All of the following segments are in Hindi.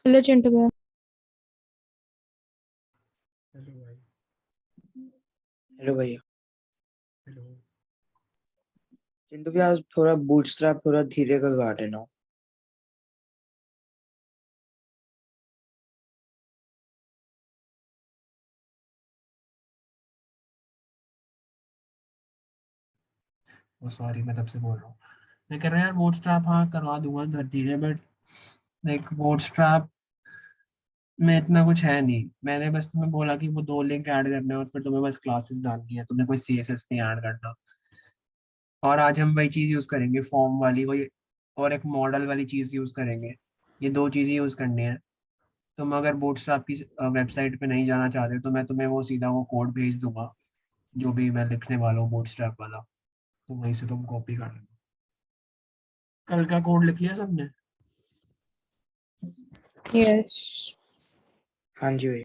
हेलो चिंटू भैया। हेलो भाई। हेलो भैया। हेलो। चिंटू भैया थोड़ा बूटस्ट्रैप थोड़ा धीरे का गा देना। वो सॉरी, मैं तब से बोल रहा हूँ। मैं कह रहा यार बोट स्ट्रैप हाँ करवा दूंगा धीरे, बट लाइक बोट स्ट्रैप में इतना कुछ है नहीं। मैंने बस तुम्हें बोला कि वो 2 लिंक ऐड करने हैं और फिर तुम्हें बस क्लासेस डालनी है, तुम्हें कोई CSS नहीं ऐड करना। और आज हम वही चीज़ यूज़ करेंगे, फॉर्म वाली वही, और एक मॉडल वाली चीज़ यूज़ करेंगे। ये 2 चीज़ें यूज़ करनी है। तुम अगर बूटस्ट्रैप की वेबसाइट पे नहीं जाना चाहते तो मैं तुम्हें वो सीधा वो कोड भेज दूंगा, जो भी मैं लिखने वाला हूँ बूटस्ट्रैप वाला। तो वहीं से तुम कॉपी कर लेना। कल का कोड लिख लिया सबने? यस। हाँ जी भैया।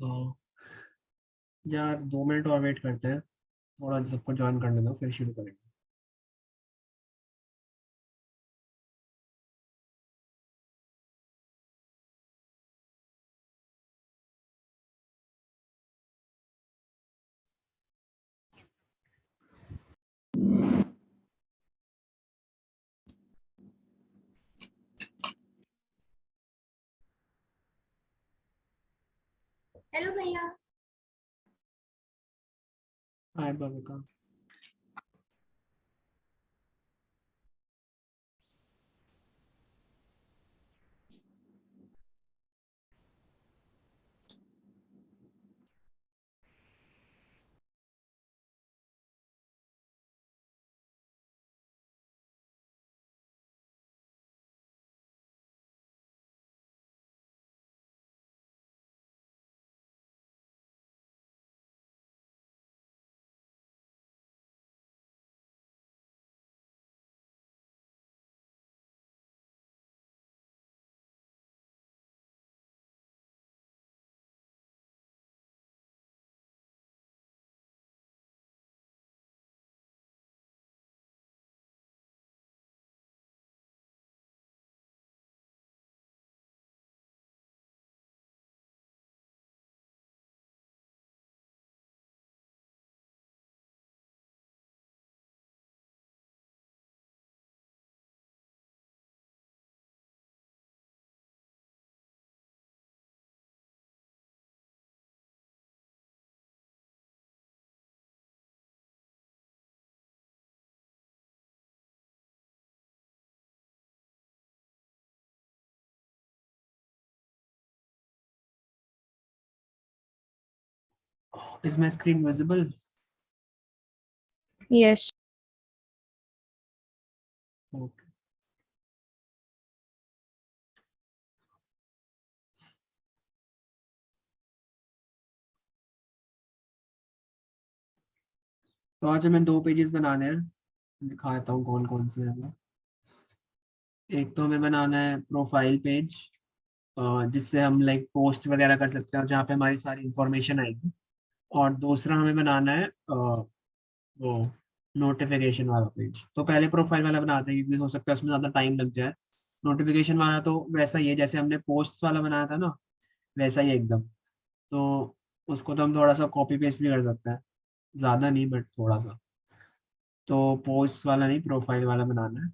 तो यार 2 मिनट और वेट करते हैं, थोड़ा सबको ज्वाइन करने दो फिर शुरू करेंगे। हेलो भैया। Hi Bhavika. Is my screen visible? Yes. Okay. तो आज हमें 2 पेजेस बनाने हैं, दिखाता हूँ कौन कौन से हैं वो। एक तो हमें बनाना है प्रोफाइल पेज, जिससे हम लाइक पोस्ट वगैरह कर सकते हैं और जहाँ पे हमारी सारी इंफॉर्मेशन आएगी। और दूसरा हमें बनाना है वो नोटिफिकेशन वाला पेज। तो पहले प्रोफाइल वाला बनाते हैं क्योंकि हो सकता है उसमें ज़्यादा टाइम लग जाए। नोटिफिकेशन वाला तो वैसा ही है जैसे हमने पोस्ट वाला बनाया था ना, वैसा ही है एकदम। तो उसको तो हम थोड़ा सा कॉपी पेस्ट भी कर सकते हैं, ज़्यादा नहीं बट थोड़ा सा। तो पोस्ट वाला नहीं, प्रोफाइल वाला बनाना है।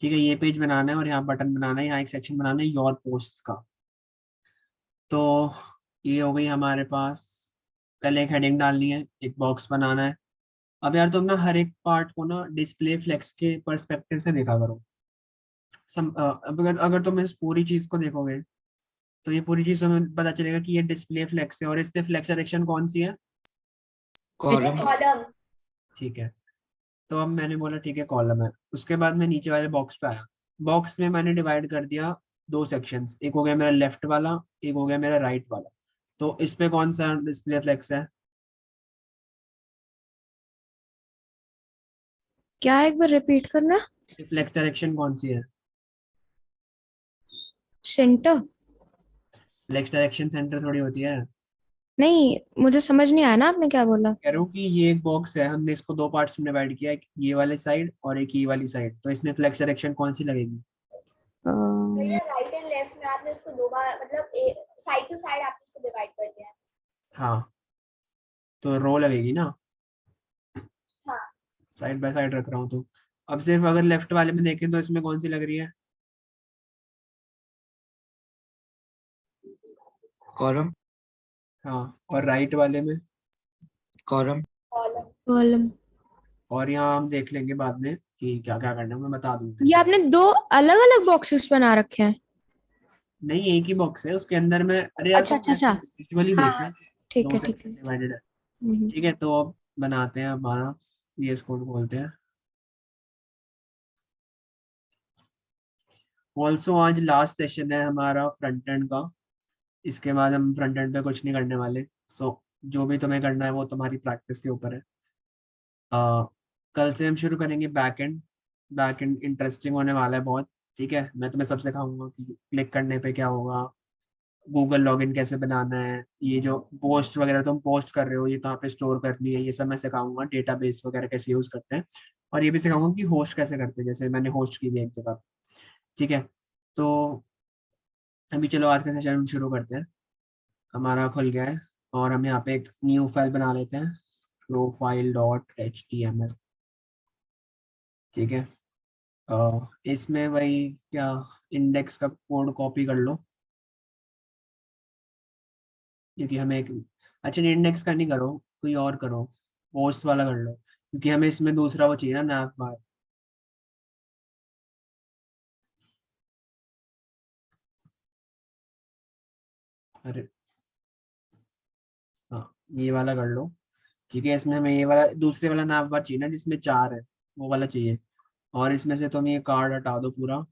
ठीक है, ये पेज बनाना है और यहाँ बटन बनाना है, यहाँ एक सेक्शन बनाना है योर पोस्ट का। तो ये हो गई हमारे पास। पहले एक हेडिंग डालनी है, एक बॉक्स बनाना है। अब यार तुम ना हर एक पार्ट को ना डिस्प्ले फ्लेक्स के पर्सपेक्टिव से देखा करो। अब अगर तुम इस पूरी चीज को देखोगे तो ये पूरी चीज तुम्हें पता चलेगा कि ये डिस्प्ले फ्लेक्स है और इस पे फ्लेक्स डायरेक्शन कौन सी है। कॉलम। कॉलम। ठीक है, तो अब मैंने बोला ठीक है कॉलम है। उसके बाद मैं नीचे वाले बॉक्स पे आया। बॉक्स में मैंने डिवाइड कर दिया 2 सेक्शंस, एक हो गया मेरा लेफ्ट वाला, एक हो गया मेरा राइट वाला। तो इस पे कौन सा डिस्प्ले फ्लेक्स है? क्या, एक बार रिपीट करना। फ्लेक्स डायरेक्शन कौन सी है? सेंटर। फ्लेक्स डायरेक्शन सेंटर थोड़ी होती है। नहीं, मुझे समझ नहीं आया ना आपने क्या बोला। कह रहा हूँ कि ये एक बॉक्स है, हमने इसको 2 पार्ट्स में डिवाइड किया, एक ये वाली साइड और एक ये वाली साइड। तो इसमें फ्लेक्स डायरेक्शन कौन सी लगेगी? अम्म, भैया राइट एंड लेफ्ट में आपने उसको 2 बार मतलब साइड टू साइड आपने उसको डिवाइड कर दिया है। हाँ, तो रो लगेगी ना, हाँ, साइड बाय साइड रख रहा हूँ तो। अब सिर्फ अगर लेफ्ट वाले में देखें तो इसमें कौन सी लग रही है? कॉलम। हाँ, और राइट वाले में? कॉलम। कॉलम। कॉलम। और यहाँ हम देख लेंगे बाद में कि क्या क्या करना है, मैं बता दूंगा। ये आपने 2 अलग अलग बॉक्सेस बना रखे हैं? नहीं, एक ही बॉक्स है, उसके अंदर में अरे यार अच्छा तुम अच्छा अच्छा। विजुअली हाँ देखना। हाँ, ठीक 2 है ठीक है। सेक्शन डिवाइडेड है। हम्म। ठीक है, तो अब बनाते हैं हमारा VS कोड खोलते हैं। ऑल्सो आज लास्ट सेशन है हमारा फ्रंट एंड का। इसके बाद हम फ्रंट एंड पे कुछ नहीं करने वाले। सो जो भी तुम्हें करना है वो तुम्हारी प्रैक्टिस के ऊपर है। कल से हम शुरू करेंगे back and. Back and interesting होने वाला है बहुत। ठीक है, मैं तुम्हें सब सिखाऊंगा कि क्लिक करने पे क्या होगा, गूगल लॉगिन कैसे बनाना है, ये जो पोस्ट वगैरह तुम पोस्ट कर रहे हो ये कहाँ पे स्टोर करनी है, ये सब मैं सिखाऊंगा। डेटाबेस वगैरह कैसे यूज करते हैं और ये भी सिखाऊंगा कि होस्ट कैसे करते हैं, जैसे मैंने होस्ट की है एक जगह। ठीक है, तो अभी चलो आज का सेशन शुरू करते हैं। हमारा खुल गया है और हम यहाँ पे एक न्यू फाइल बना लेते हैं, profile.html। ठीक है, इसमें वही क्या, इंडेक्स का कोड कॉपी कर लो क्योंकि हमें एक, अच्छा इंडेक्स का नहीं करो, कोई और करो, पोस्ट वाला कर लो क्योंकि हमें इसमें दूसरा वो चाहिए ना, nav बार। अरे हाँ, ये वाला कर लो। ठीक है, इसमें हमें ये वाला दूसरे वाला nav बार चाहिए ना जिसमें 4 है, वो वाला चाहिए। और इसमें से तुम ये कार्ड हटा दो पूरा।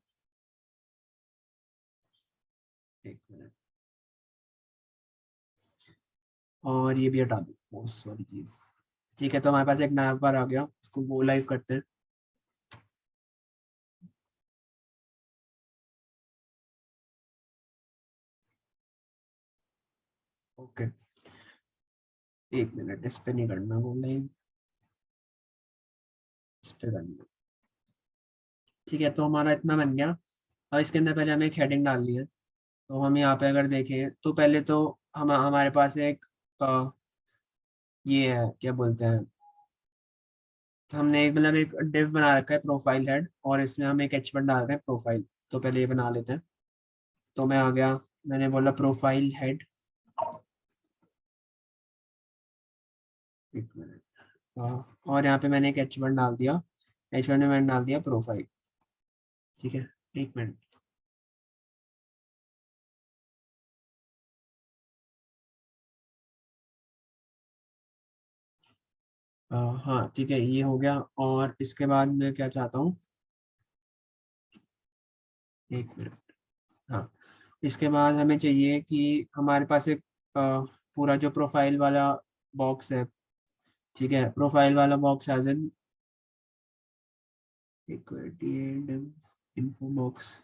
एक मिनट, और ये भी हटा दो पोस्ट वाली चीज। ठीक है, तो हमारे पास एक nav बार आ गया, इसको गो लाइव करते हैं। ओके, एक मिनट, इस पे नहीं करना गो लाइव, इस पे करना। ठीक है, तो हमारा इतना बन गया। अब इसके अंदर पहले हमें एक हेडिंग डालनी है। तो हम यहाँ पे अगर देखें तो पहले तो हम हमारे पास एक ये है क्या बोलते हैं, तो हमने एक मतलब एक डिव बना रखा है प्रोफाइल हेड और इसमें हम एक h1 डाल रहे हैं प्रोफाइल। तो पहले ये बना लेते हैं। तो मैं आ गया, मैंने बोला प्रोफाइल हेड, एक मिनट, और यहाँ पे मैंने एक h1 डाल दिया, h1 में मैंने डाल दिया प्रोफाइल। ठीक है, एक मिनट, हाँ ठीक है, ये हो गया। और इसके बाद मैं क्या चाहता हूँ, एक मिनट, हाँ, इसके बाद हमें चाहिए कि हमारे पास एक पूरा जो प्रोफाइल वाला बॉक्स है, ठीक है, प्रोफाइल वाला box as an equity and info box.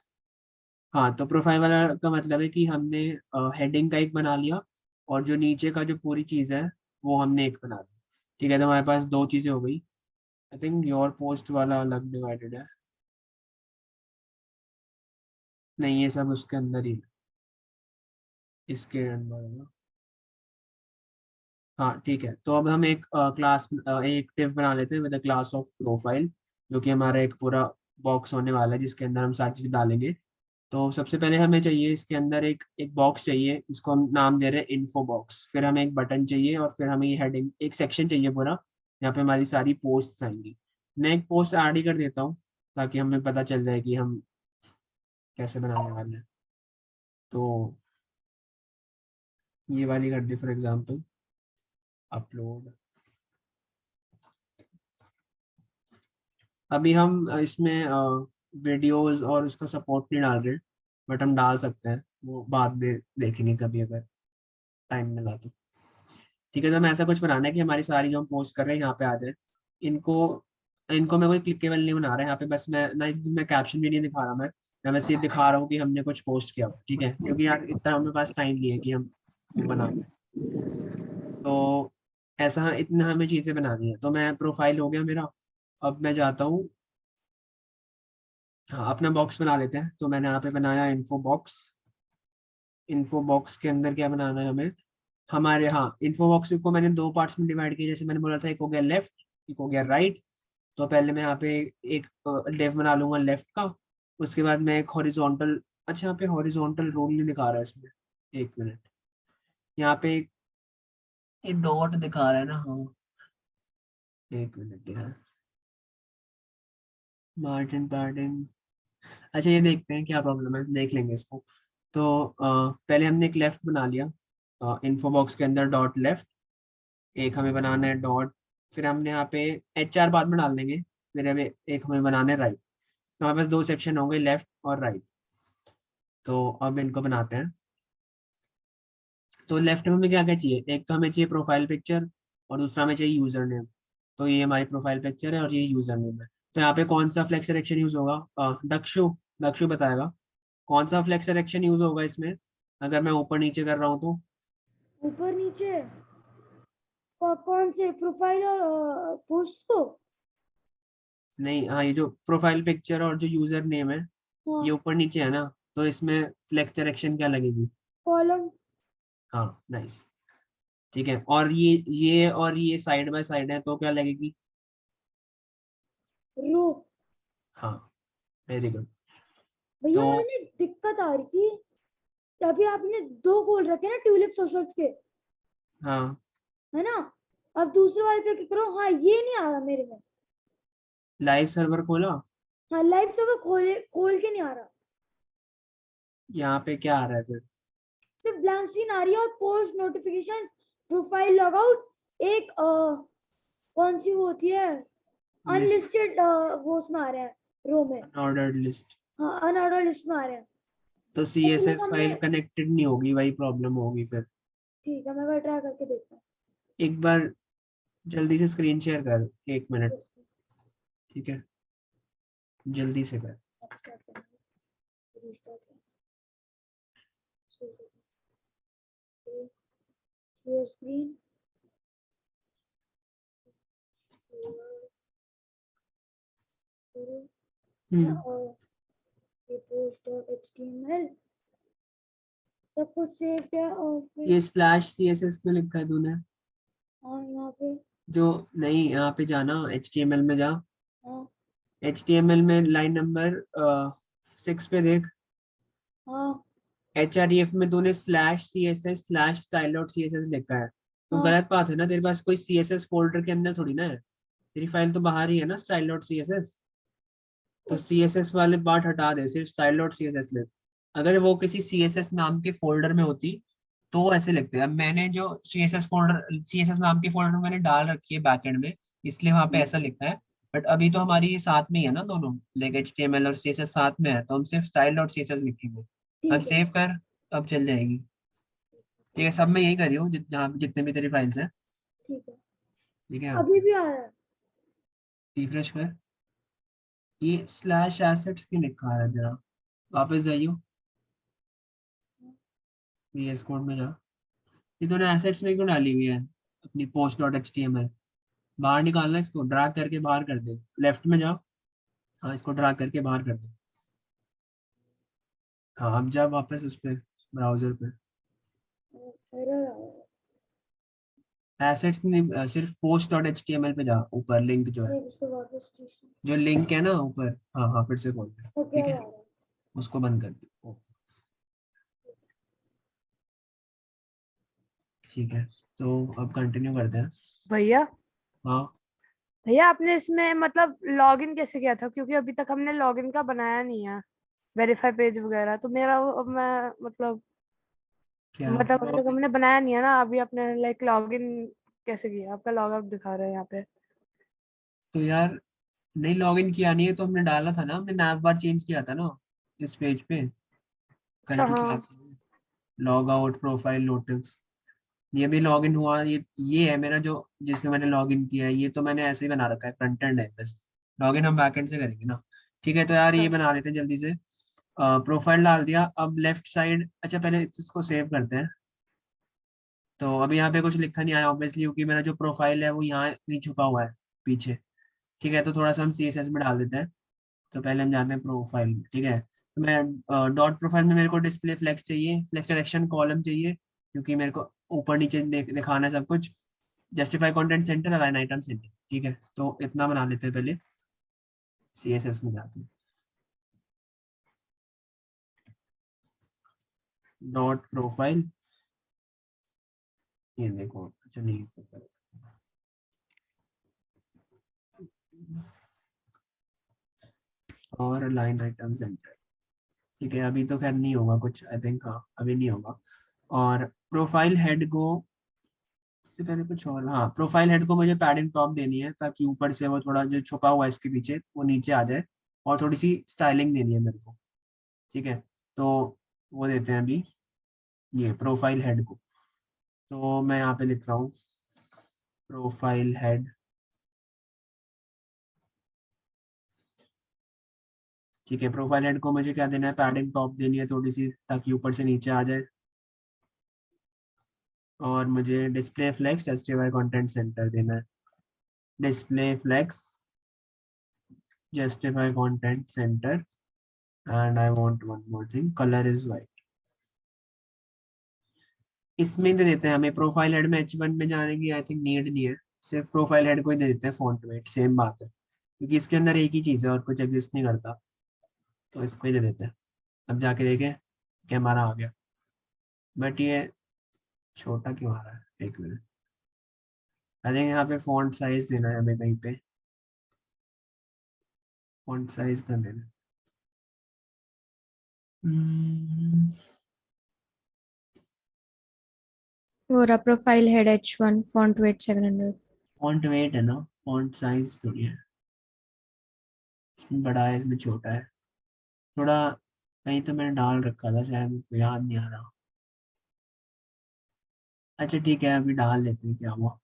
हाँ, तो प्रोफाइल वाला का मतलब है कि हमने हेडिंग का एक बना लिया और जो नीचे का जो पूरी चीज़ है वो हमने एक बना दी। ठीक है, तो हमारे पास दो चीज़ें हो गई। आई थिंक योर पोस्ट वाला अलग डिवाइडेड है, नहीं ये सब उसके अंदर ही है, इसके अंदर होगा। हाँ ठीक है, तो अब हम एक क्लास एक div बना लेते हैं with the class of profile, जो कि हमारा एक पूरा बॉक्स होने वाला है जिसके अंदर हम सारी चीज़ डालेंगे। तो सबसे पहले हमें चाहिए इसके अंदर एक एक बॉक्स चाहिए, इसको हम नाम दे रहे हैं इन्फो बॉक्स। फिर हमें एक बटन चाहिए और फिर हमें ये हेडिंग एक सेक्शन चाहिए पूरा, यहाँ पे हमारी सारी पोस्ट्स आएंगी। मैं एक पोस्ट ऐड ही कर देता हूँ ताकि हमें पता चल जाए कि हम कैसे बनाने वाले हैं। तो ये वाली कर दी फॉर एग्जाम्पल, अपलोड। अभी हम इसमें वीडियोस और उसका सपोर्ट नहीं डाल रहे, बट हम डाल सकते हैं, वो बाद में देखेंगे कभी अगर टाइम मिला तो। ठीक है, तो हमें ऐसा कुछ बनाना है कि हमारी सारी जो हम पोस्ट कर रहे हैं यहाँ पे आ जाए। इनको इनको मैं कोई क्लिकेबल नहीं बना रहा है यहाँ पे, बस मैं कैप्शन भी नहीं दिखा रहा, मैं बस ये दिखा रहा हूँ कि हमने कुछ पोस्ट किया हुआ, ठीक है, क्योंकि यार इतना हमारे पास टाइम नहीं है कि हम वो बना पाए। तो ऐसा इतना हमें चीज़ें बनानी है। तो मैं प्रोफाइल हो गया मेरा, अब मैं जाता हूँ। हाँ, अपना बॉक्स बना लेते हैं। तो मैंने यहाँ पे बनाया इन्फो बॉक्स। इन्फो बॉक्स के अंदर क्या बनाना है हमें, हमारे, हाँ, इन्फो बॉक्स को मैंने दो पार्ट्स में डिवाइड किया, जैसे मैंने बोला था, एक हो गया लेफ्ट, एक हो गया राइट। तो पहले मैं यहाँ पे एक लेफ्ट बना लूंगा लेफ्ट का, उसके बाद मैं एक हॉरिजॉन्टल, अच्छा यहाँ पे हॉरिजॉन्टल रूल नहीं दिखा रहा है इसमें, एक मिनट, यहाँ पे एक डॉट दिखा रहा है ना, हाँ एक मिनट यार, मार्जिन पैडिंग, अच्छा ये देखते हैं क्या प्रॉब्लम है, देख लेंगे इसको। तो पहले हमने एक लेफ्ट बना लिया इन्फो बॉक्स के अंदर, डॉट लेफ्ट। एक हमें बनाना है डॉट, फिर हमने यहाँ पे HR बाद में डाल देंगे, फिर हमें एक हमें बनाना है राइट। तो हमारे पास दो सेक्शन होंगे, लेफ्ट और राइट। तो अब इनको बनाते हैं। तो लेफ्ट में हमें क्या क्या चाहिए, एक तो हमें चाहिए प्रोफाइल पिक्चर और दूसरा हमें चाहिए यूजर नेम। तो ये हमारी प्रोफाइल पिक्चर है और ये यूजर नेम है। तो यहाँ पे कौन सा फ्लेक्स सिलेक्शन यूज होगा, दक्षु दक्षु बताएगा कौन सा फ्लेक्स सिलेक्शन यूज होगा इसमें, अगर मैं ऊपर नीचे कर रहा हूँ तो। ऊपर नीचे कौन से प्रोफाइल और पोस्ट को? नहीं, हाँ, ये जो प्रोफाइल पिक्चर और जो यूजर नेम है हाँ, ये ऊपर नीचे है ना, तो इसमें फ्लेक्स सिलेक्शन क्या लगेगी। कॉलम। हाँ नाइस, ठीक है, और ये और ये साइड बाय साइड है तो क्या लगेगी। रो। हाँ, वेरी गुड। भैया तो मुझे एक दिक्कत आ रही थी, अभी आपने दो खोल रखे ना ट्यूलिप सोशल्स के, हाँ, है ना? अब दूसरे वाले पे क्लिक करो, हाँ ये नहीं आ रहा मेरे में। लाइव सर्वर खोला, हाँ लाइव सर्वर खोल के नहीं आ रहा, यहाँ पे क्या आ रहा है फिर। सिर्फ ब्लैंक स्क्रीन आ रही है और पोस्ट नोटिफिकेशन प्रोफाइल लॉगआउट एक कौन सी वो होती है, लिस्ट, अनलिस्टेड वो उसमें आ रहा है रो में। Ordered list. हाँ अनऑर्डर लिस्ट में आ रहे हैं। तो तो फिर CSS हमने, फाइल कनेक्टेड नहीं होगी, वही प्रॉब्लम होगी फिर। ठीक है मैं वह ट्राई करके देखता हूँ। एक बार जल्दी से स्क्रीन शेयर कर, 1 मिनट, ठीक है, जल्दी से कर। शेयर स्क्रीन, और ये पोस्ट डॉट HTML सब कुछ सेव किया और फिर ये /CSS क्यों लिखा है तूने, हाँ यहाँ पे, जो, नहीं यहाँ पे जाना, HTML में जा, हाँ HTML में लाइन नंबर 6 पे देख। हाँ href में तूने /CSS/style.css लिखा है, तो हाँ, गलत बात है ना, तेरे पास कोई CSS फोल्डर के अंदर थोड़ी ना है, तेरी फाइल तो बाहर ही है ना style.css। तो CSS वाले पार्ट हटा दे, सिर्फ style.css लिख। अगर वो किसी CSS नाम के फोल्डर में होती तो ऐसे लिखते हैं। अब मैंने जो CSS नाम के फोल्डर मैंने डाल रखी है बैकएंड में, इसलिए वहां पे ऐसा लिखा है। बट अभी तो हमारी ये साथ में ही है ना दोनों, लाइक HTML और CSS साथ में है, तो हम सिर्फ style.css लिखेंगे। अब ठीक है सेव कर, अब चल जाएगी। ठीक है, सब में यही करियो जहाँ जितने भी तेरी फाइल्स हैं। ठीक है। ठीक है, अभी भी आ रहा है। रिफ्रेश कर। ये स्लैश एसेट्स क्यों लिखा है तेरा? वापस जाइयो, VS कोड में जा। ये तूने एसेट्स में क्यों डाली हुई है अपनी पोस्ट डॉट HTML? बाहर निकालना, इसको ड्रैग करके बाहर कर दे, लेफ्ट में जा। हाँ, इसको ड्रैग करके बाहर कर दे। हाँ, अब जा वापस उस पे, ब्राउजर पे। एरर आ रहा है। एसेट्स नहीं, सिर्फ पोस्ट डॉट HTML पे जा, ऊपर लिंक जो है, एक उसको वापस स्टेशन। जो लिंक है ना ऊपर। हाँ हाँ, फिर से खोल दे। ओके, ठीक अब है, आ रहा है। उसको बंद कर दे। ठीक है, तो अब कंटिन्यू करते हैं। भैया हाँ, भैया आपने इसमें मतलब लॉगिन कैसे किया था, क्योंकि अभी तक हमने लॉगिन का बनाया नहीं है, वेरीफाई पेज वगैरह। तो मेरा अब मैं क्या मतलब अभी तक लॉगिन? हमने बनाया नहीं है ना। अभी आपने लाइक लॉगिन कैसे किया? आपका लॉग आउट दिखा रहा है यहाँ पे। तो यार, नहीं लॉगिन किया नहीं है तो हमने डाला था ना, हमने नैव बार चेंज किया था ना इस पेज पे, कल अच्छा की हाँ। क्लास में। लॉग आउट, प्रोफाइल, नोटिव्स, ये भी लॉगिन हुआ। ये है मेरा जो, जिसमें मैंने लॉगिन किया है। ये तो मैंने ऐसे ही बना रखा है, फ्रंट एंड है बस। लॉगिन हम बैकएंड से करेंगे ना। ठीक है, तो यार अच्छा ये बना लेते हैं जल्दी से। प्रोफाइल डाल दिया, अब लेफ्ट साइड। अच्छा, पहले इसको सेव करते हैं। तो अभी यहाँ पे कुछ लिखा नहीं आया ऑब्वियसली, क्योंकि मेरा जो प्रोफाइल है वो यहाँ नहीं छुपा हुआ है पीछे। ठीक है, तो थोड़ा सा हम CSS में डाल देते हैं। तो पहले हम जाते हैं प्रोफाइल में। ठीक है, तो मैं डॉट प्रोफाइल में मेरे को डिस्प्ले फ्लेक्स चाहिए, फ्लेक्स डायरेक्शन कॉलम चाहिए, क्योंकि मेरे को ऊपर नीचे दिखाना है सब कुछ। Justify content centre, align item centre. ठीक है, तो इतना बना लेते हैं पहले CSS में जाके। डॉट प्रोफाइल, ये देखो। अच्छा नहीं तो और अलाइन आइटम सेंटर। ठीक है, अभी तो खैर नहीं होगा कुछ, आई थिंक। हाँ, अभी नहीं होगा। और प्रोफाइल हेड को, इससे पहले कुछ और। हाँ, प्रोफाइल हेड को मुझे पैडिंग टॉप देनी है, ताकि ऊपर से वो थोड़ा जो छुपा हुआ है इसके पीछे वो नीचे आ जाए। और थोड़ी सी स्टाइलिंग देनी है मेरे को। ठीक है, तो वो देते हैं अभी, ये प्रोफाइल हेड को। तो मैं यहाँ पे लिख रहा हूँ प्रोफाइल हेड। ठीक है, प्रोफाइल हेड को मुझे क्या देना है, पैडिंग टॉप देनी है थोड़ी सी, ताकि ऊपर से नीचे आ जाए। और मुझे display flex justify content center देना है। Display flex justify content center, and I want one more thing, colour is white. इसमें दे देते हैं हमें प्रोफाइल हेड में H1 में जाने की आई थिंक नीड नहीं है। सिर्फ प्रोफाइल हेड को ही दे देते हैं फॉन्ट वेट, सेम बात है, क्योंकि इसके अंदर एक ही चीज़ है और कुछ एग्जिस्ट नहीं करता। तो इसको ही दे देते हैं। अब जाके देखें कि हमारा आ गया, बट ये छोटा क्यों आ रहा है? एक मिनट, आई थिंक यहाँ पे फॉन्ट साइज देना है हमें कहीं पे। फॉन्ट साइज कर देना है। वो रहा profile head H1 font weight 700। Font weight है ना, फॉन्ट साइज थोड़ी है। इसमें बड़ा है, इसमें छोटा है थोड़ा। कहीं तो मैंने डाल रखा था शायद, मुझको याद नहीं आ रहा। अच्छा ठीक है, अभी डाल लेते हैं, क्या हुआ।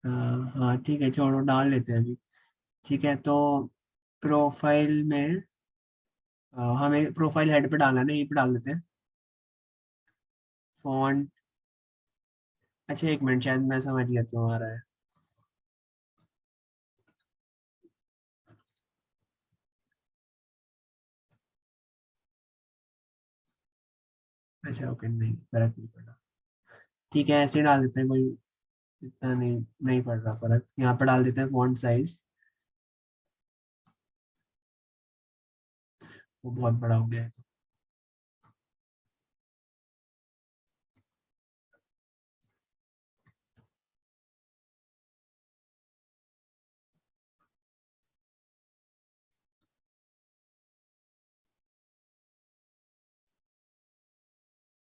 हाँ ठीक है, छोड़ो, डाल लेते हैं अभी। ठीक है, तो प्रोफाइल में हमें प्रोफाइल हेड पे डालना है ना, यहीं पे डाल देते हैं फॉन्ट। अच्छा एक मिनट, शायद मैं समझ गया क्यों आ रहा है। अच्छा ओके, नहीं फर्क नहीं पड़ा। ठीक है, ऐसे ही डाल देते हैं, कोई इतना नहीं नहीं पड़ रहा फर्क। यहाँ पे डाल देते हैं फॉन्ट साइज, वो बहुत बड़ा हो गया है।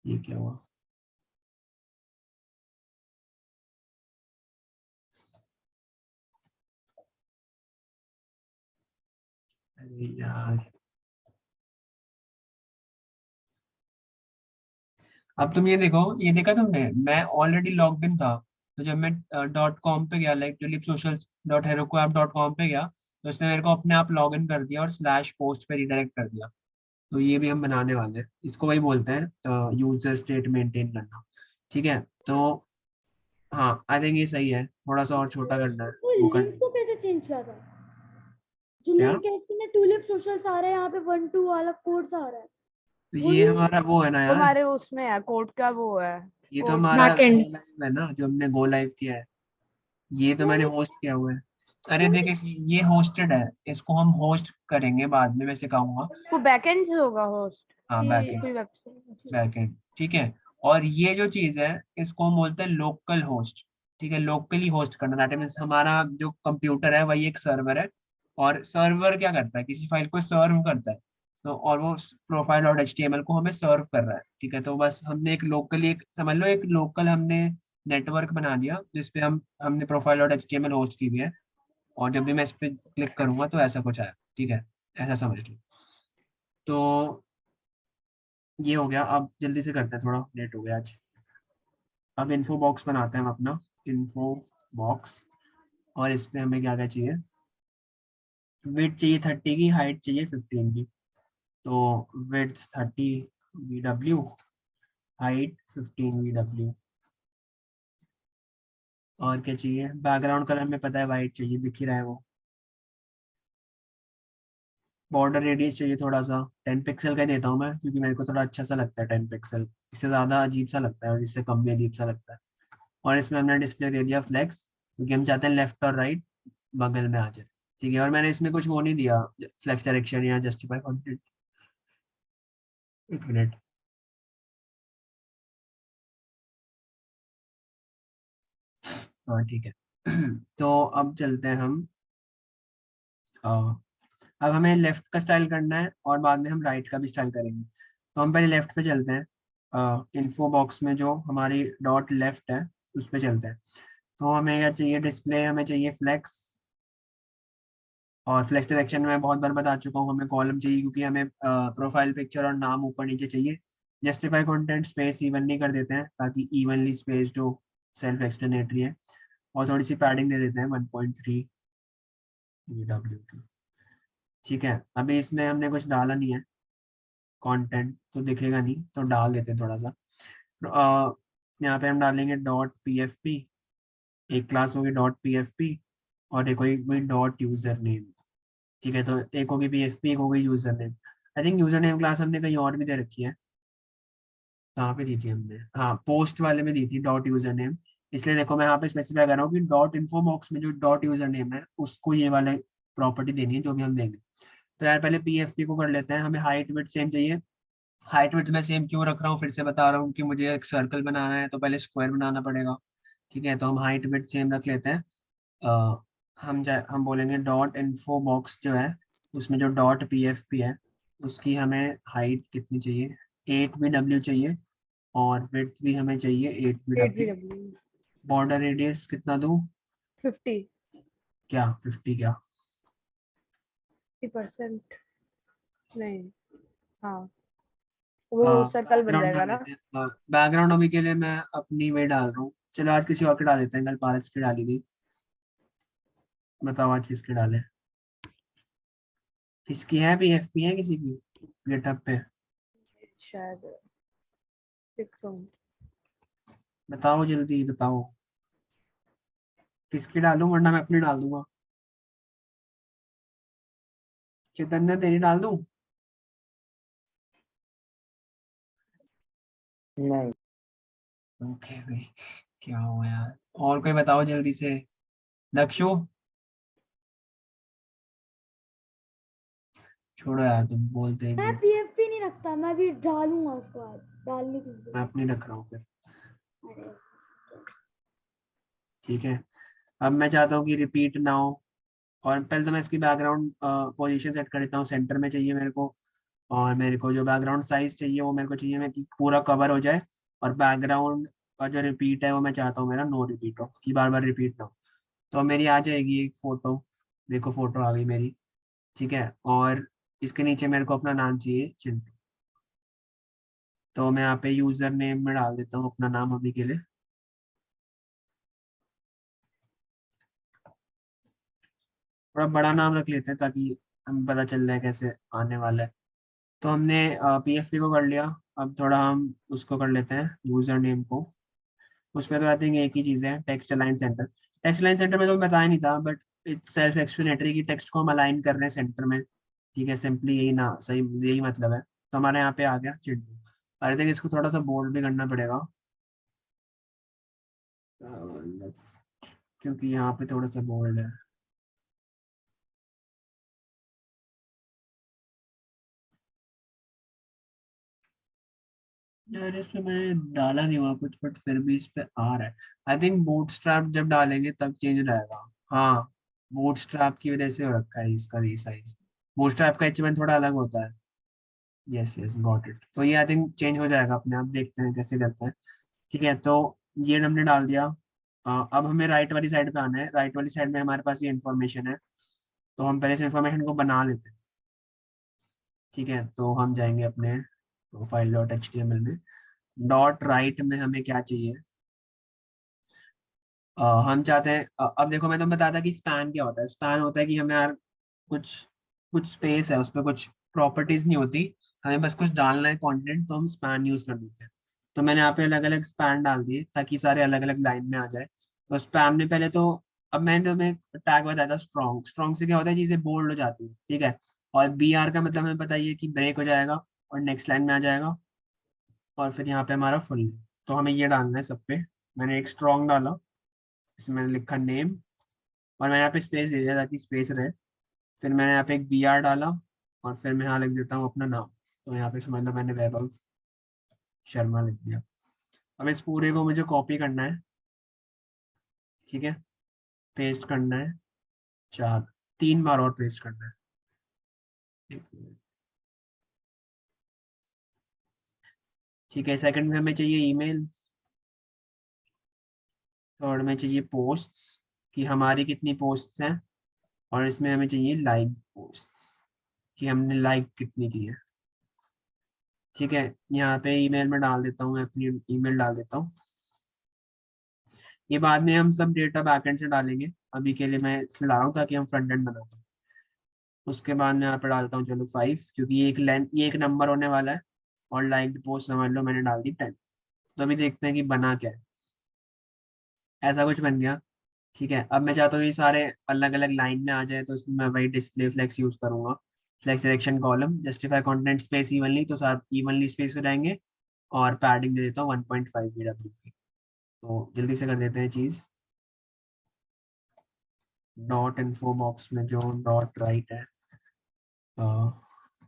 ये क्या हुआ? अरे यार, अब तुम ये देखो, ये देखा तुमने, मैं ऑलरेडी लॉग्ड इन था। तो जब मैं .com पे गया, लाइक tulipsocials.herokuapp.com पे गया, तो उसने मेरे को अपने आप लॉग इन कर दिया और /post पे रिडायरेक्ट कर दिया। तो ये भी हम बनाने वाले हैं, इसको वही बोलते हैं यूजर स्टेट मेंटेन करना। ठीक है, तो हाँ आई थिंक ये सही है, थोड़ा सा और छोटा करना है वो वो कर। लिंक को कैसे चेंज किया था? जो क्या? लिंक है इसके ना टुलिप सोशल्स आ रहा है, यहाँ पे 1-2 वाला कोड्स आ रहा है। तो वो ये नहीं हमारा वो है ना यार, तुम्हारे उसमें है कोड का वो है ये तो कोड। हमारा बैकएंड। गो लाइव है ना, जो हमने गो लाइव किया है, ये तो मैंने मैंने होस्ट किया हुआ है। अरे मैंने देख ये होस्टेड है, इसको हम होस्ट करेंगे बाद में, मैं सिखाऊंगा। वो बैकएंड से होगा होस्ट हाँ कि बैकएंड, कोई वेबसाइट? बैकएंड ठीक है। और ये जो चीज है इसको हम बोलते हैं लोकल होस्ट। ठीक है, लोकली होस्ट करना, दैट मीन्स हमारा जो कंप्यूटर है वही एक सर्वर है, और सर्वर क्या करता है, किसी फाइल को सर्व करता है, तो और वो प्रोफाइल डॉट एचटीएमएल को हमें सर्व कर रहा है। ठीक है, तो बस हमने एक लोकली, एक समझ लो एक लोकल हमने नेटवर्क बना दिया जिसपे हमने प्रोफाइल डॉट एचटीएमएल होस्ट की हुई है, और जब भी मैं इस पे क्लिक करूंगा तो ऐसा कुछ आया। ठीक है, ऐसा समझ लो। तो ये हो गया, अब जल्दी से करते हैं, थोड़ा लेट हो गया आज। अब इन्फो बॉक्स बनाते हैं हम अपना, इन्फो बॉक्स। और इस पे हमें क्या क्या चाहिए, विड्थ चाहिए 30 की, हाइट चाहिए 15 की। तो विड्थ 30 VW, हाइट 15 VW। और क्या चाहिए, बैकग्राउंड कलर में पता है वाइट चाहिए, दिख ही रहा है वो। बॉर्डर रेडियस चाहिए थोड़ा सा 10 पिक्सल का देता हूँ मैं, क्योंकि मेरे को थोड़ा अच्छा सा लगता है 10 पिक्सल, इससे ज़्यादा अजीब सा लगता है और इससे कम भी अजीब सा लगता है। और इसमें हमने डिस्प्ले दे दिया फ्लेक्स, क्योंकि हम चाहते हैं लेफ्ट और राइट बगल में आ जाए। ठीक है, और मैंने इसमें कुछ वो नहीं दिया, फ्लेक्स डायरेक्शन या जस्टिफाई कंटेंट। एक मिनट, हाँ ठीक है। तो अब चलते हैं हम, अ, अब हमें लेफ्ट का स्टाइल करना है और बाद में हम राइट का भी स्टाइल करेंगे। तो हम पहले लेफ्ट पे चलते हैं, इन्फो बॉक्स में जो हमारी डॉट लेफ्ट है उस पे चलते हैं। तो हमें क्या चाहिए, डिस्प्ले हमें चाहिए फ्लेक्स, और फ्लेक्स डायरेक्शन में बहुत बार बता चुका हूँ, हमें कॉलम चाहिए क्योंकि हमें प्रोफाइल पिक्चर और नाम ऊपर नीचे चाहिए। जस्टिफाई कंटेंट स्पेस इवनली कर देते हैं ताकि इवनली स्पेस जो सेल्फ एक्सप्लेनेटरी है, और थोड़ी सी पैडिंग दे देते हैं 1.3 VW की। ठीक है, अभी इसमें हमने कुछ डाला नहीं है, कंटेंट तो दिखेगा नहीं, तो डाल देते हैं थोड़ा सा। यहाँ पे हम डालेंगे .pfp, एक क्लास होगी .pfp, और एक होगी डॉट यूजर नेम। ठीक है, तो एक होगी PFP, एक होगी user name. I think user name class हमने कहीं और भी दे रखी है, कहाँ पे दी थी हमने, हाँ पोस्ट वाले में दी थी डॉट यूजर नेम। इसलिए देखो मैं यहाँ पे स्पेसिफाई कर रहा हूँ कि डॉट इन्फो बॉक्स में जो डॉट यूजर नेम है उसको ये वाले प्रॉपर्टी देनी है जो भी हम देंगे। तो यार पहले PFP को कर लेते हैं, हमें हाइट विड्थ सेम चाहिए। हाइट विड्थ में सेम क्यों रख रहा हूँ, फिर से बता रहा हूँ कि मुझे एक सर्कल बनाना है तो पहले स्क्वायर बनाना पड़ेगा। ठीक है, तो हम हाइट विड्थ सेम रख लेते हैं। हम बोलेंगे डॉट इन्फो बॉक्स जो है उसमें जो .pfp है उसकी हमें हाइट कितनी चाहिए, 8 VW चाहिए, और विड्थ भी हमें चाहिए 8 VW। 8 VW बॉर्डर रेडियस कितना दूं, 50 क्या 50 क्या, 50% नहीं, हाँ वो सर्कल बन बैकग्राउंड जाएगा डाल ना। देते हैं, बैकग्राउंड अभी के लिए मैं अपनी वही डाल रहा हूँ। चलो आज किसी और की डाल देते हैं, कल पारस की डाली थी, बताओ आज किसकी डाले, किसकी है, PFP है किसी की गिटहब पे, शायद देख रहा हूँ। बताओ जल्दी बताओ किसकी डालूं, वरना मैं अपनी डाल दूंगा। चैतन्य तेरी डाल दूं? नहीं। ओके भाई, क्या हुआ यार, और कोई बताओ जल्दी से, दक्षु छोड़ो यार, तुम बोलते ही मैं नहीं। पीएफपी नहीं रखता, मैं भी डालूंगा उसको आज, डालने की मैं जरूरत। अपनी रख रहा हूँ फिर। अरे ठीक है, अब मैं चाहता हूँ कि रिपीट ना हो, और पहले तो मैं इसकी बैकग्राउंड पोजीशन सेट कर देता हूँ, सेंटर में चाहिए मेरे को। और मेरे को जो बैकग्राउंड साइज चाहिए वो मेरे को चाहिए मैं कि पूरा कवर हो जाए, और बैकग्राउंड का जो रिपीट है वो मैं चाहता हूँ मेरा नो रिपीट हो, कि बार बार रिपीट ना हो। तो मेरी आ जाएगी एक फोटो, देखो फोटो आ गई मेरी। ठीक है, और इसके नीचे मेरे को अपना नाम चाहिए चिंटू। तो मैं यहाँ पे यूजर नेम में डाल देता हूँ अपना नाम अभी के लिए, थोड़ा बड़ा नाम रख लेते हैं ताकि हमें पता चल जाए कैसे आने वाला है। तो हमने PFP को कर लिया। अब थोड़ा हम उसको कर लेते हैं यूजर नेम को। उसमें तो आई थिंक एक ही चीज़ है, text align centre. Text align centre में तो बताया नहीं था, बट इट्स सेल्फ एक्सप्लेनेटरी कि टेक्स्ट को हम अलाइन कर रहे हैं सेंटर में। ठीक है, सिंपली यही ना, सही यही मतलब है। तो हमारे यहाँ पे आ गया चिंटू। आई थिंक इसको थोड़ा सा बोल्ड भी करना पड़ेगा, क्योंकि यहाँ पे थोड़ा सा बोल्ड है। यार इस पे मैंने डाला नहीं हुआ कुछ, बट फिर भी इस पे आ रहा है। आई थिंक बूटस्ट्रैप जब डालेंगे तब चेंज रहेगा। हाँ, बूटस्ट्रैप की वजह से हो रखा है इसका रीसाइज। बूटस्ट्रैप का एचटीएमएल थोड़ा अलग होता है। Yes yes, got it. तो ये आई थिंक चेंज हो जाएगा अपने आप, देखते हैं कैसे करते हैं। ठीक है, तो ये हमने डाल दिया। अब हमें राइट वाली साइड पे आना है। राइट वाली साइड में हमारे पास ये इन्फॉर्मेशन है, तो हम पहले से इन्फॉर्मेशन को बना लेते हैं। ठीक है, तो हम जाएंगे अपने प्रोफाइल डॉट एचटीएमएल में। डॉट राइट में हमें क्या चाहिए? हम चाहते हैं अब देखो, मैं तुम्हें बताया था कि स्पैन क्या होता है। स्पैन होता है कि हमें यार कुछ कुछ स्पेस है, उस पर कुछ प्रॉपर्टीज नहीं होती, हमें बस कुछ डालना है कंटेंट, तो हम स्पैन यूज कर देते हैं। तो मैंने यहाँ पे अलग अलग स्पैन डाल दिए ताकि सारे अलग अलग लाइन में आ जाए। तो स्पैन में पहले तो, अब मैंने तुम्हें टैग बताया था स्ट्रॉन्ग। स्ट्रॉन्ग से क्या होता है, चीजें बोल्ड हो जाती है। ठीक है, और BR का मतलब हमें बताइए कि ब्रेक हो जाएगा और नेक्स्ट लाइन में आ जाएगा। और फिर यहाँ पे हमारा फुल। तो हमें ये डालना है सब पे। मैंने एक स्ट्रॉन्ग डाला, इसमें मैंने लिखा नेम, और मैं यहाँ पे स्पेस दे दिया ताकि स्पेस रहे। फिर मैंने यहाँ पे एक BR डाला, और फिर मैं यहाँ लिख देता हूँ अपना नाम। तो यहाँ पे समझ लो मैंने वैभव शर्मा लिख दिया। अब इस पूरे को मुझे कॉपी करना है। ठीक है, पेस्ट करना है, 3 बार और पेस्ट करना है। एक मिनट। ठीक है, सेकंड में हमें चाहिए ईमेल। थर्ड में चाहिए पोस्ट्स, कि हमारी कितनी पोस्ट्स हैं। और इसमें हमें चाहिए लाइक पोस्ट्स, कि हमने लाइक कितनी की है। ठीक है, यहाँ पे ईमेल में डाल देता हूँ, मैं अपनी ईमेल डाल देता हूँ। ये बाद में हम सब डेटा बैकएंड से डालेंगे, अभी के लिए मैं इसलिए ला रहा हूँ ताकि हम फ्रंट एंड बना पाए। उसके बाद मैं यहाँ पे डालता हूँ चलो 5, क्योंकि ये एक लेंथ, ये एक नंबर होने वाला है। और लाइक पोस्ट समझ लो मैंने डाल दी 10। तो अभी देखते हैं कि बना क्या है। ऐसा कुछ बन गया। ठीक है, अब मैं चाहता हूँ ये सारे अलग अलग लाइन में आ जाए, तो इसमें मैं वही डिस्प्ले फ्लेक्स यूज करूंगा। Flex selection column justify content space evenly, तो सारे इवनली स्पेस हो जाएंगे। और पैडिंग दे देता हूँ 1.5 BW की। तो जल्दी से कर देते हैं चीज। डॉट इन्फो बॉक्स में जो डॉट राइट है,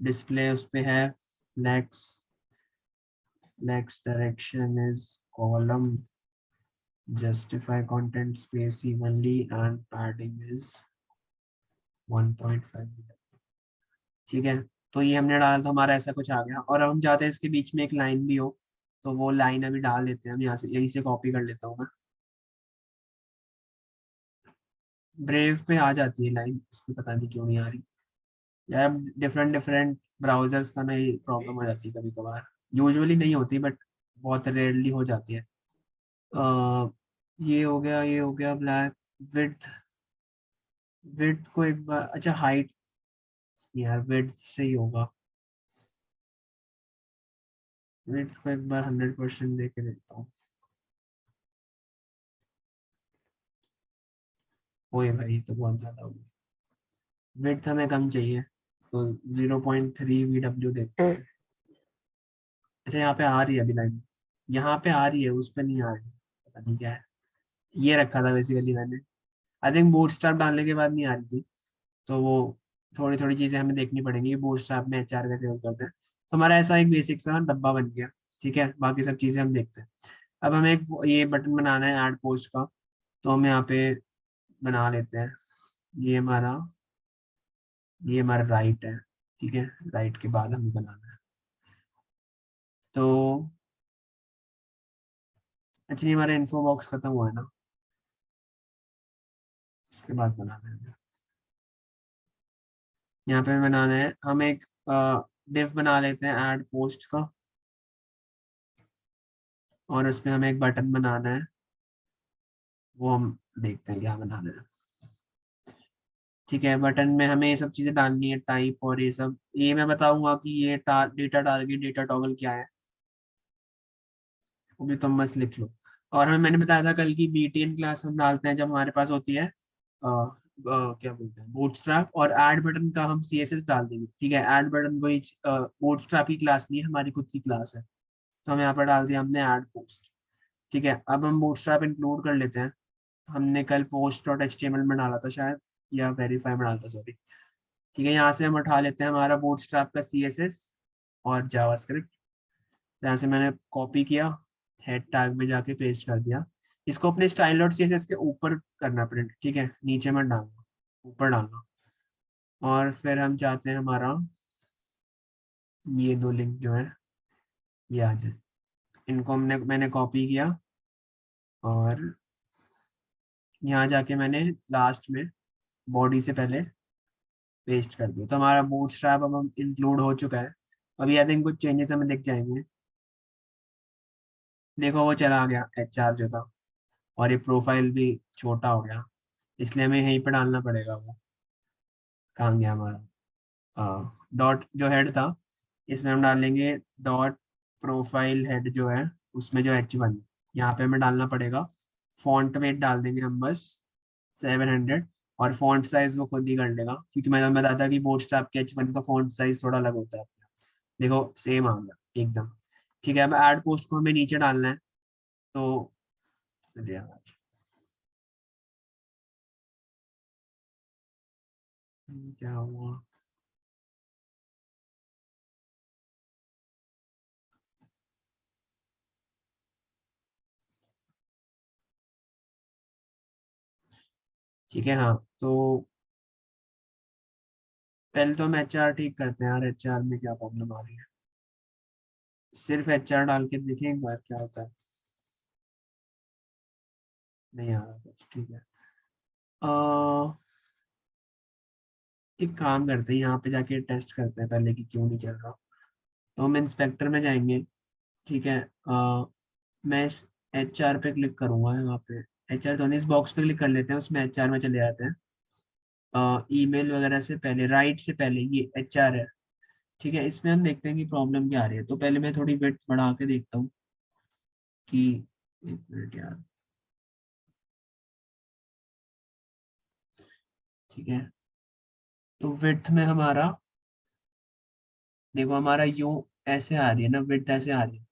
डिस्प्ले उस पे है flex. Flex direction is column, justify content space evenly and padding is 1.5। ठीक है, तो ये हमने डाला तो हमारा ऐसा कुछ आ गया। और अब हम चाहते हैं इसके बीच में एक लाइन भी हो, तो वो लाइन अभी डाल देते हैं हम यहाँ से, यहीं से कॉपी कर लेता हूँ मैं। ब्रेव पे आ जाती है लाइन, इसमें पता नहीं क्यों नहीं आ रही यार। डिफरेंट डिफरेंट ब्राउजर्स का ना ये प्रॉब्लम हो जाती है कभी कभार। यूजुअली नहीं होती, बट बहुत रेयरली हो जाती है। ये हो गया, ये हो गया ब्लैक। विड्थ, विड्थ को एक बार, अच्छा हाइट, यार विड्थ से ही होगा। विड्थ को एक बार 100% दे के देखता हूँ। ओए भाई, तो बहुत ज्यादा हो गया। विड्थ हमें कम चाहिए, तो 0.3 VW देते हैं। अच्छा, यहाँ पे आ रही है अभी लाइन, यहाँ पे आ रही है, उस पे नहीं आ रही, पता नहीं क्या है। ये रखा था बेसिकली मैंने। आई थिंक बूटस्ट्रैप डालने के बाद नहीं आ रही थी, तो वो थोड़ी थोड़ी चीजें हमें देखनी पड़ेंगी बूटस्ट्रैप में HR कैसे यूज करते हैं। तो हमारा ऐसा एक बेसिक सा डब्बा बन गया। ठीक है, बाकी सब चीजें हम देखते हैं। अब हमें एक ये बटन बनाना है ऐड पोस्ट का, तो हम यहाँ पे बना लेते हैं। ये हमारा ये हमारा राइट है। ठीक है, राइट के बाद हमें बनाना है। तो एक्चुअली हमारा इन्फो बॉक्स खत्म हुआ है ना, इसके बाद बनाना है। यहाँ पे बनाना है हम एक डिव बना लेते हैं ऐड पोस्ट का, और उसमें हमें एक बटन बनाना है। वो हम देखते हैं क्या बनाना है। ठीक है, बटन में हमें ये सब चीजें डालनी है, टाइप और ये सब। ये मैं बताऊंगा कि ये डेटा टारगेट, डेटा टॉगल क्या है, वो भी तुम बस लिख लो। और हमें, मैंने बताया था कल की बीटीएन क्लास हम डालते हैं जब हमारे पास होती है क्या बोलते हैं, बूटस्ट्रैप, और ऐड बटन का हम सीएसएस डाल देंगे। ठीक है, ऐड बटन कोई बूटस्ट्रैप की क्लास नहीं है, हमारी खुद की क्लास है। तो हम यहाँ पर डाल दिया हमने ऐड पोस्ट। ठीक है, अब हम बूटस्ट्रैप इंक्लूड कर लेते हैं। हमने कल पोस्ट डॉट एचटीएमएल में डाला था शायद, या वेरीफाई में डाला था, सॉरी। ठीक है, यहाँ से हम उठा लेते हैं हमारा बूटस्ट्रैप का सीएसएस और जावास्क्रिप्ट। यहाँ से मैंने कॉपी किया, हेड टैग में जाके पेस्ट कर दिया। इसको अपने स्टाइल डॉट सीएसएस के ऊपर करना प्रिंट, ठीक है, नीचे मत डालना, ऊपर डालना। और फिर हम चाहते हैं हमारा ये दो लिंक जो है ये आ जाए। इनको मैंने कॉपी किया और यहाँ जाके मैंने लास्ट में बॉडी से पहले पेस्ट कर दिया। तो हमारा बूटस्ट्रैप अब हम इंक्लूड हो चुका है। अभी आई थिंक कुछ चेंजेस हमें दिख जाएंगे। देखो वो चला गया एचआर जो था, और ये प्रोफाइल भी छोटा हो गया, इसलिए हमें यहीं पर डालना पड़ेगा। वो कहाँ गया हमारा डॉट जो हेड था, इसमें हम डालेंगे डॉट प्रोफाइल हेड जो है, उसमें जो H1 यहाँ पे हमें डालना पड़ेगा। फॉन्ट वेट डाल देंगे हम बस 700, और फॉन्ट साइज वो खुद ही कर लेगा, क्योंकि मैंने बताया था कि बूटस्ट्रैप के H1 का फॉन्ट साइज थोड़ा अलग होता है। देखो सेम आ गया एकदम। ठीक है, अब ऐड पोस्ट को हमें नीचे डालना है। तो चलिए, क्या हुआ, ठीक है। हाँ, तो पहले तो हम एचआर ठीक करते हैं यार, एचआर में क्या प्रॉब्लम आ रही है। सिर्फ एचआर डाल के देखें एक बार क्या होता है। नहीं आ रहा कुछ, ठीक है। एक काम करते हैं, यहाँ पे जाके टेस्ट करते हैं पहले कि क्यों नहीं चल रहा। तो हम इंस्पेक्टर में जाएंगे। ठीक है, मैं इस एचआर पे क्लिक करूंगा। यहाँ पे एचआर तो नहीं, इस बॉक्स पे क्लिक कर लेते हैं, उसमें एचआर में चले जाते हैं। ईमेल वगैरह से पहले, राइट से पहले ये एचआर है। ठीक है, इसमें हम देखते हैं कि प्रॉब्लम क्या आ रही है। तो पहले मैं थोड़ी विड्थ बढ़ा के देखता हूँ कि, एक मिनट यार। ठीक है, तो विड्थ में हमारा, देखो हमारा यू ऐसे आ रही है ना, विड्थ ऐसे आ रही है।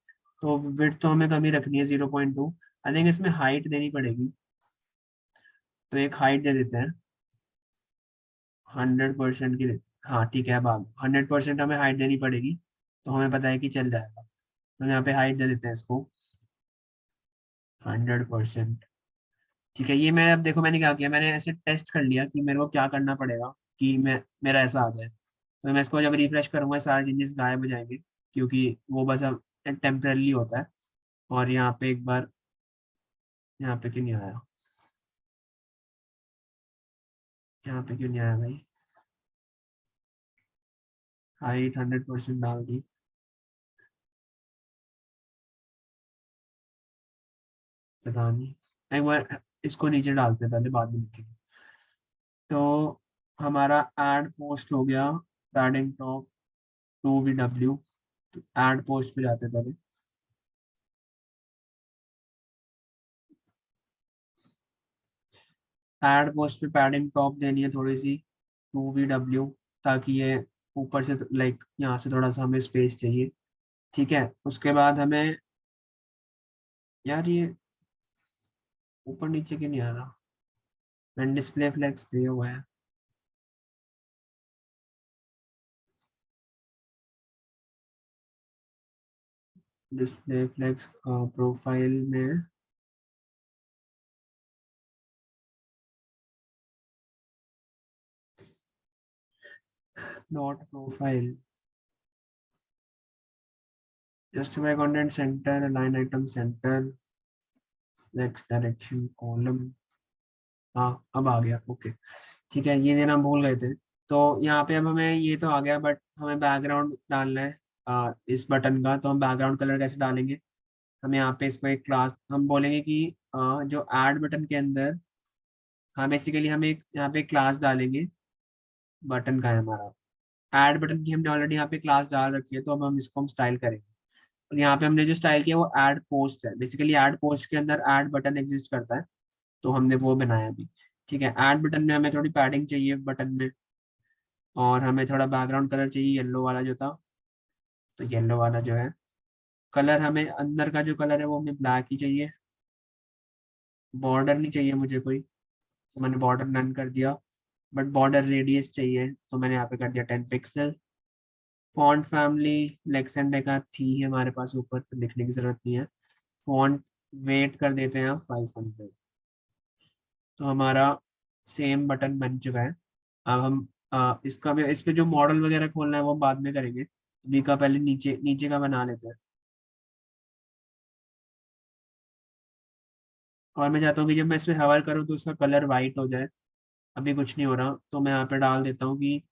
तो विड्थ तो हमें कमी रखनी है 0.2। आई थिंक इसमें हाइट देनी पड़ेगी, तो एक हाइट दे देते हैं 100% की हाँ ठीक है, अब 100% हमें हाइट देनी पड़ेगी, तो हमें पता है कि चल जाएगा। तो यहाँ पे हाइट दे देते हैं इसको 100%। ठीक है, ये मैं, अब देखो मैंने क्या किया, मैंने ऐसे टेस्ट कर लिया कि मेरे को क्या करना पड़ेगा कि मैं, मेरा ऐसा आ जाए। तो मैं इसको जब रिफ्रेश करूंगा सारे चेंजेस गायब हो जाएंगे, क्योंकि वो बस अब टेम्पररी होता है। और यहाँ पे एक बार, यहाँ पे क्यों नहीं आया, यहाँ पे क्यों नहीं आया भाई, हाइट 100% डाल दी। पता नहीं, एक बार इसको नीचे डालते हैं पहले, बाद में लिखेंगे। तो हमारा ऐड पोस्ट हो गया, padding top 2VW। Add post पे जाते हैं पहले। ऐड पोस्ट पे पैडिंग टॉप देनी है थोड़ी सी 2VW, ताकि ये ऊपर से, लाइक यहाँ से थोड़ा सा हमें स्पेस चाहिए। ठीक है, उसके बाद हमें, यार ये ऊपर नीचे क्यों नहीं आ रहा, मैंने डिस्प्ले फ्लेक्स दिया हुआ है। डिस्प्ले फ्लेक्स प्रोफाइल में, not profile, justify content center, line item center, flex direction column. हाँ, अब आ गया, ओके। ठीक है, ये देना हम भूल गए थे। तो यहाँ पे अब हमें ये तो आ गया, बट हमें बैकग्राउंड डालना है इस बटन का। तो हम बैकग्राउंड कलर कैसे डालेंगे, हम यहाँ पे इसको एक क्लास, हम बोलेंगे कि जो ऐड बटन के अंदर, हाँ बेसिकली हम एक यहाँ पे क्लास डालेंगे बटन का है हमारा, ऐड बटन की हमने ऑलरेडी यहाँ पे क्लास डाल रखी है, तो अब हम इसको हम स्टाइल करेंगे। और यहाँ पे हमने जो स्टाइल किया वो ऐड पोस्ट है। बेसिकली ऐड पोस्ट के अंदर ऐड बटन एग्जिस्ट करता है, तो हमने वो बनाया अभी। ठीक है, ऐड बटन में हमें थोड़ी पैडिंग चाहिए बटन में, और हमें थोड़ा बैकग्राउंड कलर चाहिए येलो वाला जो था, तो येलो वाला जो है कलर, हमें अंदर का जो कलर है वो हमें ब्लैक ही चाहिए। बॉर्डर नहीं चाहिए मुझे कोई, तो मैंने बॉर्डर नन कर दिया, बट बॉर्डर रेडियस चाहिए, तो मैंने यहाँ पे कर दिया 10 पिक्सल। फॉन्ट फैमिली लेक्सेंडे का थी हमारे पास ऊपर, तो लिखने की जरूरत नहीं है। फॉन्ट वेट कर देते हैं 500। तो हमारा सेम बटन बन चुका है। अब हम इसका भी, इस पे जो मॉडल वगैरह खोलना है वो बाद में करेंगे, अभी का पहले नीचे नीचे का बना लेते हैं। और मैं चाहता हूँ कि जब मैं इस पे हवर करूँ तो उसका कलर वाइट हो जाए। अभी कुछ नहीं हो रहा, तो मैं यहाँ पे डाल देता हूँ कि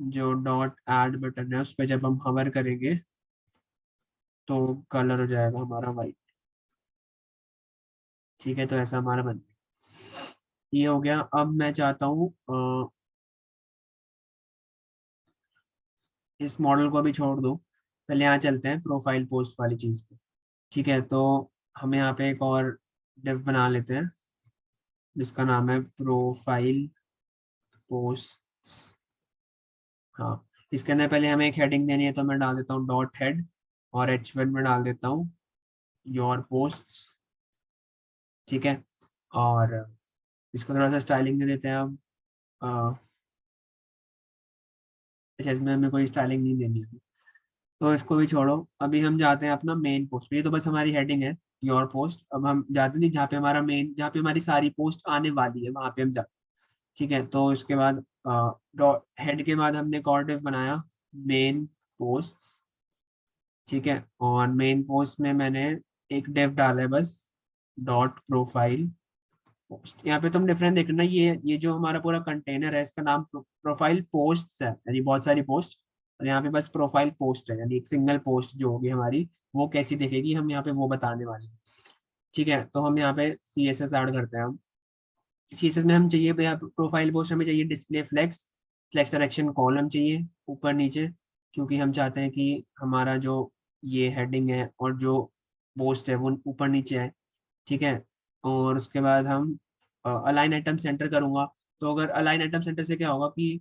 जो डॉट ऐड बटन है उस पर जब हम हवर करेंगे तो कलर हो जाएगा हमारा वाइट। ठीक है, तो ऐसा हमारा बन गया, ये हो गया। अब मैं चाहता हूँ इस मॉडल को अभी छोड़ दो, पहले यहाँ चलते हैं प्रोफाइल पोस्ट वाली चीज़ पे। ठीक है, तो हम यहाँ पे एक और डिव बना लेते हैं जिसका नाम है प्रोफाइल पोस्ट। हाँ, इसके अंदर पहले हमें एक हेडिंग देनी है, तो मैं डाल देता हूँ डॉट हेड, और H1 में डाल देता हूँ योर पोस्ट्स। ठीक है, और इसको थोड़ा सा स्टाइलिंग दे देते हैं अब। अच्छा, इसमें हमें कोई स्टाइलिंग नहीं देनी है, तो इसको भी छोड़ो। अभी हम जाते हैं अपना मेन पोस्ट, ये तो बस हमारी हेडिंग है योर पोस्ट। अब हम जाते नहीं जहाँ पे हमारा मेन, जहाँ पे हमारी सारी पोस्ट आने वाली है वहां पे हम जाते। ठीक है, तो इसके बाद हेड के बाद हमने एक और div बनाया मेन पोस्ट। ठीक है, और मेन पोस्ट में मैंने एक डिव डाला है बस, डॉट प्रोफाइल पोस्ट। यहाँ पे तुम डिफरेंस देखना, ये जो हमारा पूरा कंटेनर है इसका नाम प्रोफाइल पोस्ट है, यानी बहुत सारी पोस्ट, और यहाँ पे बस प्रोफाइल पोस्ट है, यानी एक सिंगल पोस्ट जो होगी हमारी वो कैसी दिखेगी हम यहाँ पे वो बताने वाले हैं। ठीक है, तो हम यहाँ पे CSS ऐड करते हैं। हम CSS में हम चाहिए भैया प्रोफाइल पोस्ट, हमें चाहिए display flex, flex direction column चाहिए ऊपर नीचे, क्योंकि हम चाहते हैं कि हमारा जो ये हेडिंग है और जो पोस्ट है वो ऊपर नीचे है। ठीक है, और उसके बाद हम अलाइन आइटम सेंटर करूंगा। तो अगर अलाइन आइटम सेंटर से क्या होगा कि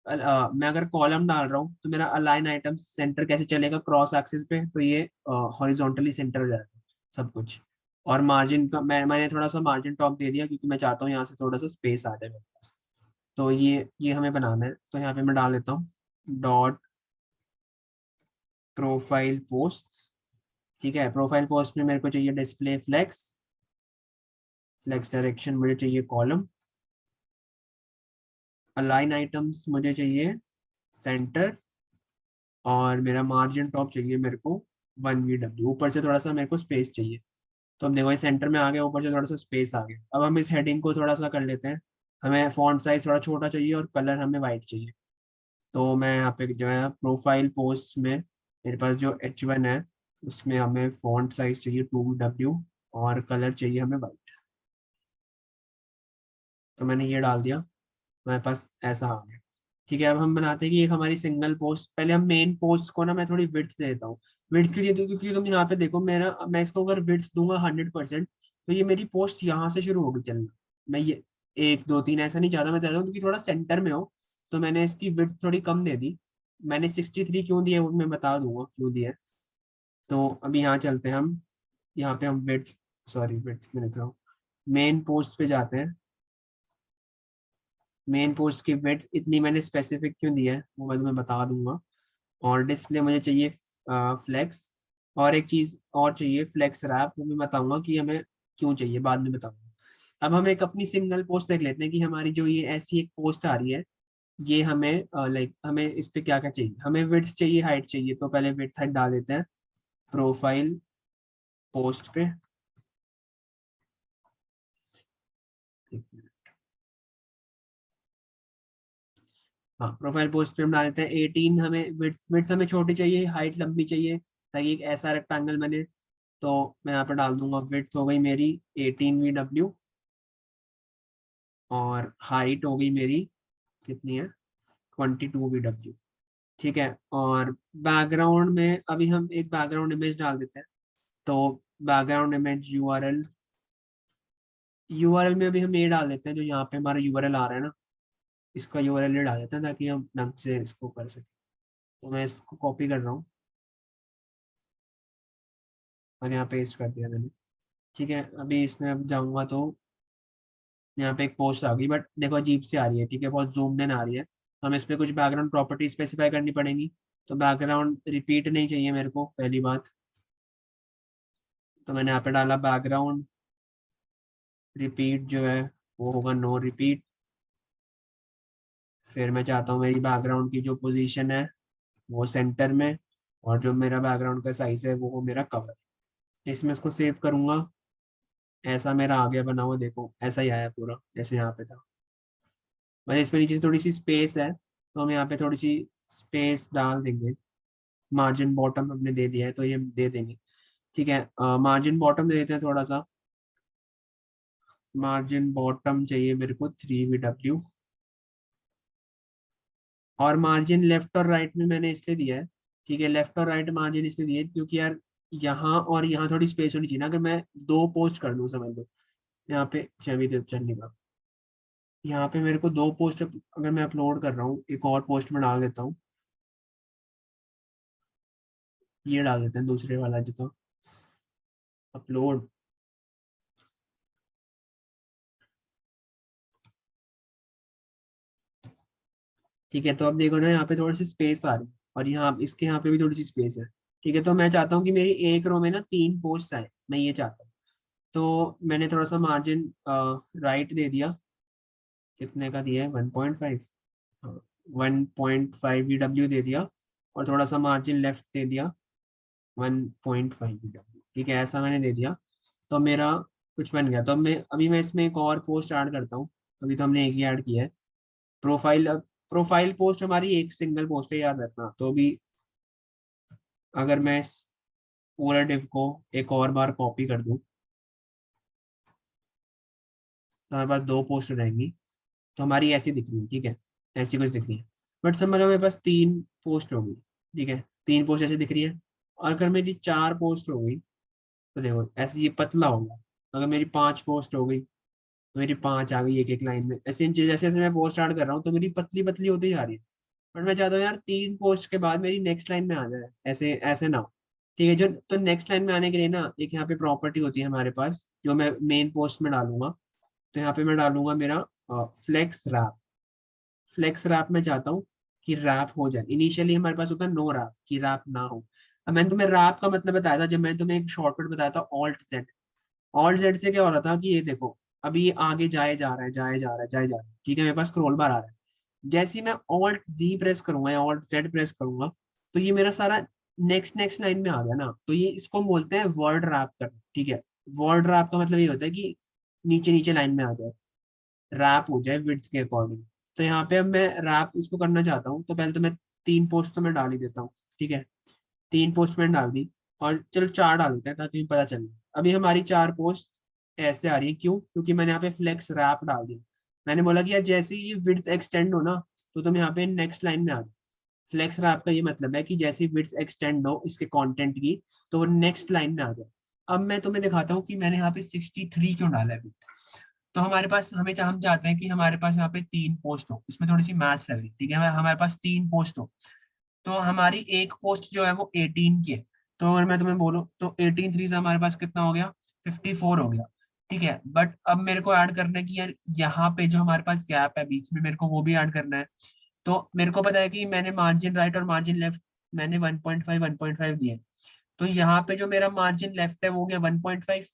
मैं अगर कॉलम डाल रहा हूँ तो मेरा अलाइन आइटम सेंटर कैसे चलेगा क्रॉस एक्सिस पे, तो ये हॉरिजॉन्टली सेंटर हो जाएगा सब कुछ। और मार्जिन का मैंने थोड़ा सा मार्जिन टॉप दे दिया, क्योंकि मैं चाहता हूँ यहाँ से थोड़ा सा स्पेस आ जाए मेरे पास। तो ये हमें बनाना है, तो यहाँ पे मैं डाल देता हूँ डॉट प्रोफाइल पोस्ट। ठीक है, प्रोफाइल पोस्ट में मेरे को चाहिए डिस्प्ले फ्लेक्स, फ्लेक्स डायरेक्शन मुझे चाहिए कॉलम, अलाइन आइटम्स मुझे चाहिए सेंटर, और मेरा मार्जिन टॉप चाहिए मेरे को 1 VW, ऊपर से थोड़ा सा मेरे को स्पेस चाहिए। तो अब देखो ये सेंटर में आ गया, ऊपर से थोड़ा सा स्पेस आ गया। अब हम इस हेडिंग को थोड़ा सा कर लेते हैं, हमें फॉन्ट साइज थोड़ा छोटा चाहिए और कलर हमें वाइट चाहिए। तो मैं यहाँ पे जो है प्रोफाइल पोस्ट में मेरे पास जो H1 है उसमें हमें फॉन्ट साइज चाहिए 2W, और कलर चाहिए हमें वाइट। तो मैंने ये डाल दिया, हमारे पास ऐसा आ गया। ठीक है, अब हम बनाते हैं कि एक हमारी सिंगल पोस्ट, पहले हम मेन पोस्ट को ना मैं थोड़ी विड्थ दे देता हूँ। विड्थ क्यों देती हूँ, क्योंकि तुम यहाँ पे देखो मेरा, मैं इसको अगर विड्थ दूंगा 100%, तो ये मेरी पोस्ट यहाँ से शुरू होगी चलना। मैं ये 1 2 3 ऐसा नहीं चाहता, मैं चाहता हूँ क्योंकि थोड़ा सेंटर में हो, तो मैंने इसकी विड्थ थोड़ी कम दे दी। मैंने 63 क्यों दिया वो मैं बता दूंगा क्यों दिया। तो अभी यहाँ चलते हैं हम, यहाँ पे हम विड्थ, सॉरी विड्थ क्यों लिख रहा हूँ, मेन पोस्ट पे जाते हैं। मेन पोस्ट की विड्थ इतनी मैंने स्पेसिफिक क्यों दिया है वो मैं तुम्हें बता दूंगा। और डिस्प्ले मुझे चाहिए फ्लेक्स, और एक चीज और चाहिए फ्लेक्स रैप, वो मैं बताऊंगा कि हमें क्यों चाहिए, बाद में बताऊंगा। अब हम एक अपनी सिंगल पोस्ट देख लेते हैं कि हमारी जो ये ऐसी एक पोस्ट आ रही है, ये हमें लाइक हमें इस पे क्या क्या चाहिए, हमें विड्थ चाहिए हाइट चाहिए। तो पहले विड्थ हाइट डाल देते हैं प्रोफाइल पोस्ट पे। हाँ, प्रोफाइल पोस्ट पे हम डाल देते हैं 18। हमें विड्थ हमें छोटी चाहिए, हाइट लंबी चाहिए, ताकि एक ऐसा रेक्टेंगल बने। तो मैं यहाँ पे डाल दूंगा विड्थ हो गई मेरी 18 VW, और हाइट हो गई मेरी कितनी है 22 VW, ठीक है। और बैकग्राउंड में अभी हम एक बैकग्राउंड इमेज डाल देते हैं। तो बैकग्राउंड इमेज यूआरएल में अभी हम ये डाल देते हैं, जो यहाँ पे हमारा यूआरएल आ रहा है ना, इसका यूआरएल ये डाल देते हैं ताकि हम ढंग से इसको कर सकें। तो मैं इसको कॉपी कर रहा हूँ और यहाँ पेस्ट कर दिया मैंने, ठीक है। अभी इसमें अब जाऊँगा तो यहाँ पे एक पोस्ट आ गई, बट देखो अजीब सी आ रही है, ठीक है, बहुत जूम्ड इन आ रही है। हम इस पे कुछ बैकग्राउंड प्रॉपर्टी स्पेसिफाई करनी पड़ेगी। तो बैकग्राउंड रिपीट नहीं चाहिए मेरे को, पहली बात। तो मैंने यहाँ पे डाला बैकग्राउंड रिपीट जो है वो होगा नो रिपीट। फिर मैं चाहता हूँ मेरी बैकग्राउंड की जो पोजीशन है वो सेंटर में, और जो मेरा बैकग्राउंड का साइज है वो मेरा कवर। इसमें इसको सेव करूंगा, ऐसा मेरा आ गया बना हुआ, देखो ऐसा ही आया पूरा जैसे यहाँ पे था। बस इसमें नीचे से थोड़ी सी स्पेस है, तो हम यहाँ पे थोड़ी सी स्पेस डाल देंगे। मार्जिन बॉटम हमने दे दिया है तो ये दे देंगे, ठीक है। मार्जिन बॉटम दे देते हैं थोड़ा सा। मार्जिन बॉटम चाहिए मेरे को 3 VW। और मार्जिन लेफ्ट और राइट में मैंने इसलिए दिया है, ठीक है, लेफ्ट और राइट मार्जिन इसलिए दिया है क्योंकि यार यहाँ और यहाँ थोड़ी स्पेस होनी चाहिए ना। अगर मैं 2 पोस्ट कर दूँ, समझ लो यहाँ पे छवि चलने का, यहाँ पे मेरे को 2 पोस्ट अगर मैं अपलोड कर रहा हूँ, एक और पोस्ट में डाल देता हूँ, ये डाल देते हैं दूसरे वाला जो था अपलोड। ठीक है, तो अब देखो ना यहाँ पे थोड़ी सी स्पेस आ रही है, और यहाँ इसके यहाँ पे भी थोड़ी सी स्पेस है, ठीक है। तो मैं चाहता हूँ कि मेरी एक रो में ना 3 पोस्ट आए, मैं ये चाहता हूँ। तो मैंने थोड़ा सा मार्जिन राइट दे दिया, कितने का दिया है 1.5, 1.5 VW दे दिया, और थोड़ा सा मार्जिन लेफ्ट दे दिया 1.5 VW, ठीक है, ऐसा मैंने दे दिया। तो मेरा कुछ बन गया। तो अभी मैं इसमें एक और पोस्ट ऐड करता हूँ। अभी तो हमने एक ही ऐड किया है। प्रोफाइल पोस्ट हमारी एक सिंगल पोस्ट है, याद रखना। तो अभी अगर मैं इस पूरे डिव को एक और बार कॉपी कर दूं तो हमारे पास 2 पोस्ट रहेंगी। तो हमारी ऐसी दिख रही है, ठीक है, ऐसी कुछ दिख रही है। बट समझ लो मेरे पास 3 पोस्ट होगी, ठीक है, 3 पोस्ट ऐसी दिख रही है। और अगर मेरी 4 पोस्ट हो गई तो देखो ऐसे ये पतला होगा। अगर मेरी 5 पोस्ट हो गई तो मेरी 5 आ गई एक एक लाइन में। ऐसे जैसे जैसे मैं पोस्ट स्टार्ट कर रहा हूँ तो मेरी पतली पतली होती जा रही है। बट मैं चाहता हूँ यार 3 पोस्ट के बाद मेरी नेक्स्ट लाइन में आ जाए, ऐसे ऐसे ना हो, ठीक है। जो तो नेक्स्ट लाइन में आने के लिए ना एक यहाँ पे प्रॉपर्टी होती है हमारे पास, जो मैं मेन पोस्ट में डालूंगा। तो यहाँ पे मैं डालूंगा मेरा फ्लेक्स रैप। फ्लेक्स रैप में चाहता हूँ कि रैप हो जाए। इनिशियली हमारे पास होता है नो रैप, कि रैप ना हो। अब मैंने तुम्हें रैप का मतलब बताया था जब मैंने तुम्हें एक शॉर्टकट बताया था ऑल्ट जेड। ऑल्ट जेड से क्या हो रहा था कि ये देखो अभी ये आगे जाए जा रहा है, जाए जा रहा है, जाए जा रहा है, ठीक है, मेरे पास स्क्रॉल बार आ रहा है। जैसे ही मैं ऑल्ट जी प्रेस करूंगा या ऑल्ट जेड प्रेस करूंगा तो ये मेरा सारा नेक्स्ट नेक्स्ट लाइन में आ गया ना। तो ये इसको बोलते हैं वर्ड रैप करना, ठीक है। वर्ड रैप का मतलब ये होता है कि नीचे नीचे लाइन में आ जाए, रैप हो जाए विड्थ के अकॉर्डिंग। तो यहाँ पे अब मैं रैप इसको करना चाहता हूँ, तो पहले तो मैं 3 पोस्ट तो मैं डाल ही देता हूँ, ठीक है। 3 पोस्ट मैंने डाल दी, और चलो 4 डाल देते हैं ताकि तुम्हें पता चले। अभी हमारी 4 पोस्ट ऐसे आ रही है, क्यों? क्योंकि मैंने यहाँ पे फ्लेक्स रैप डाल दिया। मैंने बोला कि यार जैसे ही ये विड्थ एक्सटेंड हो ना तो तुम यहाँ पे नेक्स्ट लाइन में आ जाओ। फ्लेक्स रैप का ये मतलब है कि जैसे ही विड्थ एक्सटेंड हो इसके कंटेंट की तो वो नेक्स्ट लाइन में आ जाए। अब मैं तुम्हें दिखाता हूँ कि मैंने यहाँ पे 63 क्यों डाला है विड्थ। तो हमारे पास हम चाहते हैं कि हमारे पास यहाँ पे 3 पोस्ट हो, इसमें थोड़ी सी मैथ्स लग रही, ठीक है। हमारे पास 3 पोस्ट हो तो हमारी एक पोस्ट जो है वो 18 की है। तो अगर मैं तुम्हें बोलूँ तो 18 3 से हमारे पास कितना हो गया, 54 हो गया, ठीक है। बट अब मेरे को ऐड करना है कि यार यहाँ पे जो हमारे पास गैप है बीच में मेरे को वो भी ऐड करना है। तो मेरे को पता है कि मैंने मार्जिन राइट और मार्जिन लेफ्ट मैंने 1.5 दिए। तो यहाँ पे जो मेरा मार्जिन लेफ्ट है वो हो गया 1.5,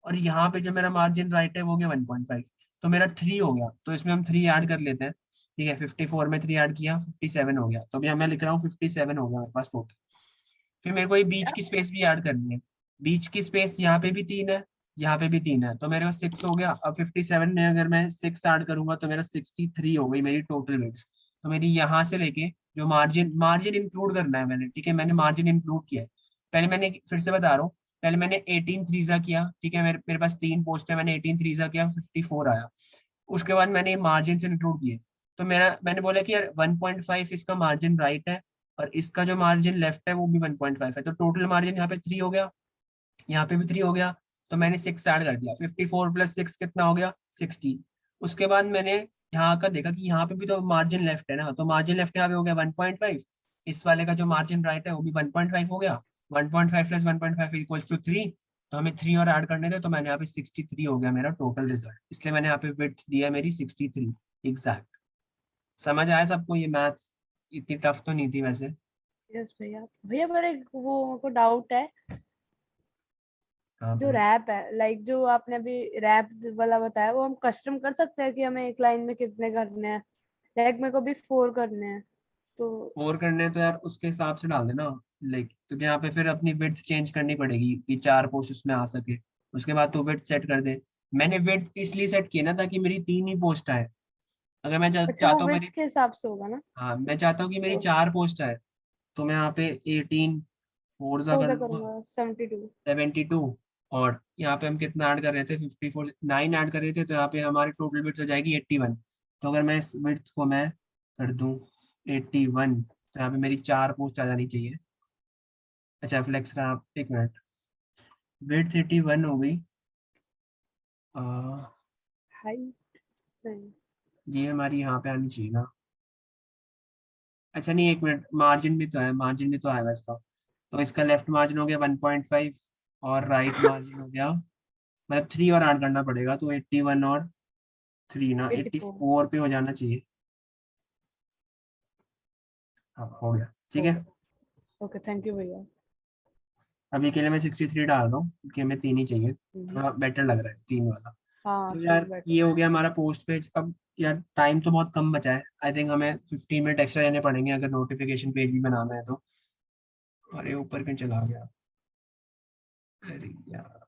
और यहाँ पे जो मेरा मार्जिन राइट है वो हो गया 1.5। तो मेरा 3 हो गया। तो इसमें हम 3 ऐड कर लेते हैं, ठीक है। 54 में 3 ऐड किया 57 हो गया। तो अभी मैं लिख रहा हूँ 57 हो गया मेरे पास टोटल। फिर मेरे को ये बीच की स्पेस भी ऐड करनी है। बीच की स्पेस यहाँ पे भी 3 है, यहाँ पे भी 3 है, तो मेरे पास 6 हो गया। अब 57 में अगर मैं 6 ऐड करूंगा तो मेरा 63 हो गई मेरी टोटल वेट्स। तो मेरी यहाँ से लेके जो मार्जिन इंक्लूड करना है मैंने, ठीक है, मैंने मार्जिन इंक्लूड किया है। पहले मैंने फिर से बता रहा हूँ, पहले मैंने 18 थ्रीजा किया, ठीक है, मेरे पास 3 पोस्ट है, मैंने 18 थ्रीजा किया 54 आया। उसके बाद मैंने मार्जिन से इंक्लूड किए, तो मैंने बोला कि यार 1.5 इसका मार्जिन राइट है और इसका जो मार्जिन लेफ्ट है वो भी 1.5 है, तो टोटल मार्जिन यहाँ पे 3 हो गया, यहाँ पे भी 3 हो गया। तो मैंने 6 ऐड कर दिया, 54 + 6 कितना हो गया 60। उसके बाद मैंने यहाँ का देखा कि यहाँ पे भी तो मार्जिन लेफ्ट है ना, तो मार्जिन लेफ्ट यहाँ पे हो गया 1.5, इस वाले का जो मार्जिन राइट है वो भी 1.5 हो गया। 1.5 + 1.5 इक्वल्स टू 3, तो हमें 3 और ऐड करने थे, तो मैंने यहाँ पे 63 हो गया मेरा टोटल रिजल्ट, इसलिए मैंने यहाँ पे विड्थ दिया मेरी 63 एग्जैक्ट। समझ आया सबको? ये मैथ्स इतनी टफ तो नहीं थी वैसे। यस भैया। भैया पर एक वो को डाउट है, हाँ जो भाई। रैप है, लाइक जो आपने अभी रैप वाला बताया, वो हम कस्टम कर सकते हैं कि हमें एक लाइन में कितने करने हैं? लाइक मेरे को भी 4 करने हैं तो। 4 करने हैं तो यार उसके हिसाब से डाल देना, लाइक तुझे यहाँ पे फिर अपनी विड्थ चेंज करनी पड़ेगी कि 4 पोस्ट उसमें आ सके, उसके बाद तू विड्थ सेट कर दे। मैंने विड्थ इसलिए सेट किया ना ताकि मेरी 3 ही पोस्ट आए। अगर मैं अच्छा, वो चाहता हूँ विड्थ मेरी, के हिसाब से होगा ना? हाँ मैं चाहता हूँ कि मेरी 4 पोस्ट आए, तो मैं यहाँ पे 18 4 सा 4 कर से लूंगा करूंगा 72। 72। और यहाँ पे हम कितना ऐड कर रहे थे 54 9 ऐड कर रहे थे, तो यहाँ पे हमारी टोटल विड्थ हो जाएगी 81। तो अगर मैं इस विड्थ को मैं कर दूं 81, तो यहाँ पे मेरी 4 पोस्ट आ जानी चाहिए। अच्छा फ्लेक्स रहा, एक मिनट, विड्थ 81 हो गई। आ, हाइट नहीं। ये हमारी यहाँ पे आनी चाहिए ना। अच्छा नहीं, एक मिनट, मार्जिन भी तो है, मार्जिन भी तो आएगा इसका। तो इसका लेफ्ट मार्जिन हो गया 1.5 और राइट मार्जिन हो गया, मतलब 3 और ऐड करना पड़ेगा, तो 81 और 3 ना 84 84 पे हो जाना चाहिए। हाँ हो गया, ठीक हो है। गया। ओके, थैंक यू भैया। अभी के लिए मैं 63 डाल रहा हूँ क्योंकि हमें 3 ही चाहिए, हम्म। थोड़ा बेटर लग रहा है 3 वाला। हाँ, तो 3 यार बेटर ये है। हो गया हमारा पोस्ट पेज। अब यार टाइम तो बहुत कम बचा है, आई थिंक हमें 15 मिनट एक्स्ट्रा लेने पड़ेंगे अगर नोटिफिकेशन पेज भी बनाना है तो। अरे ऊपर क्यों चला गया, अरे यार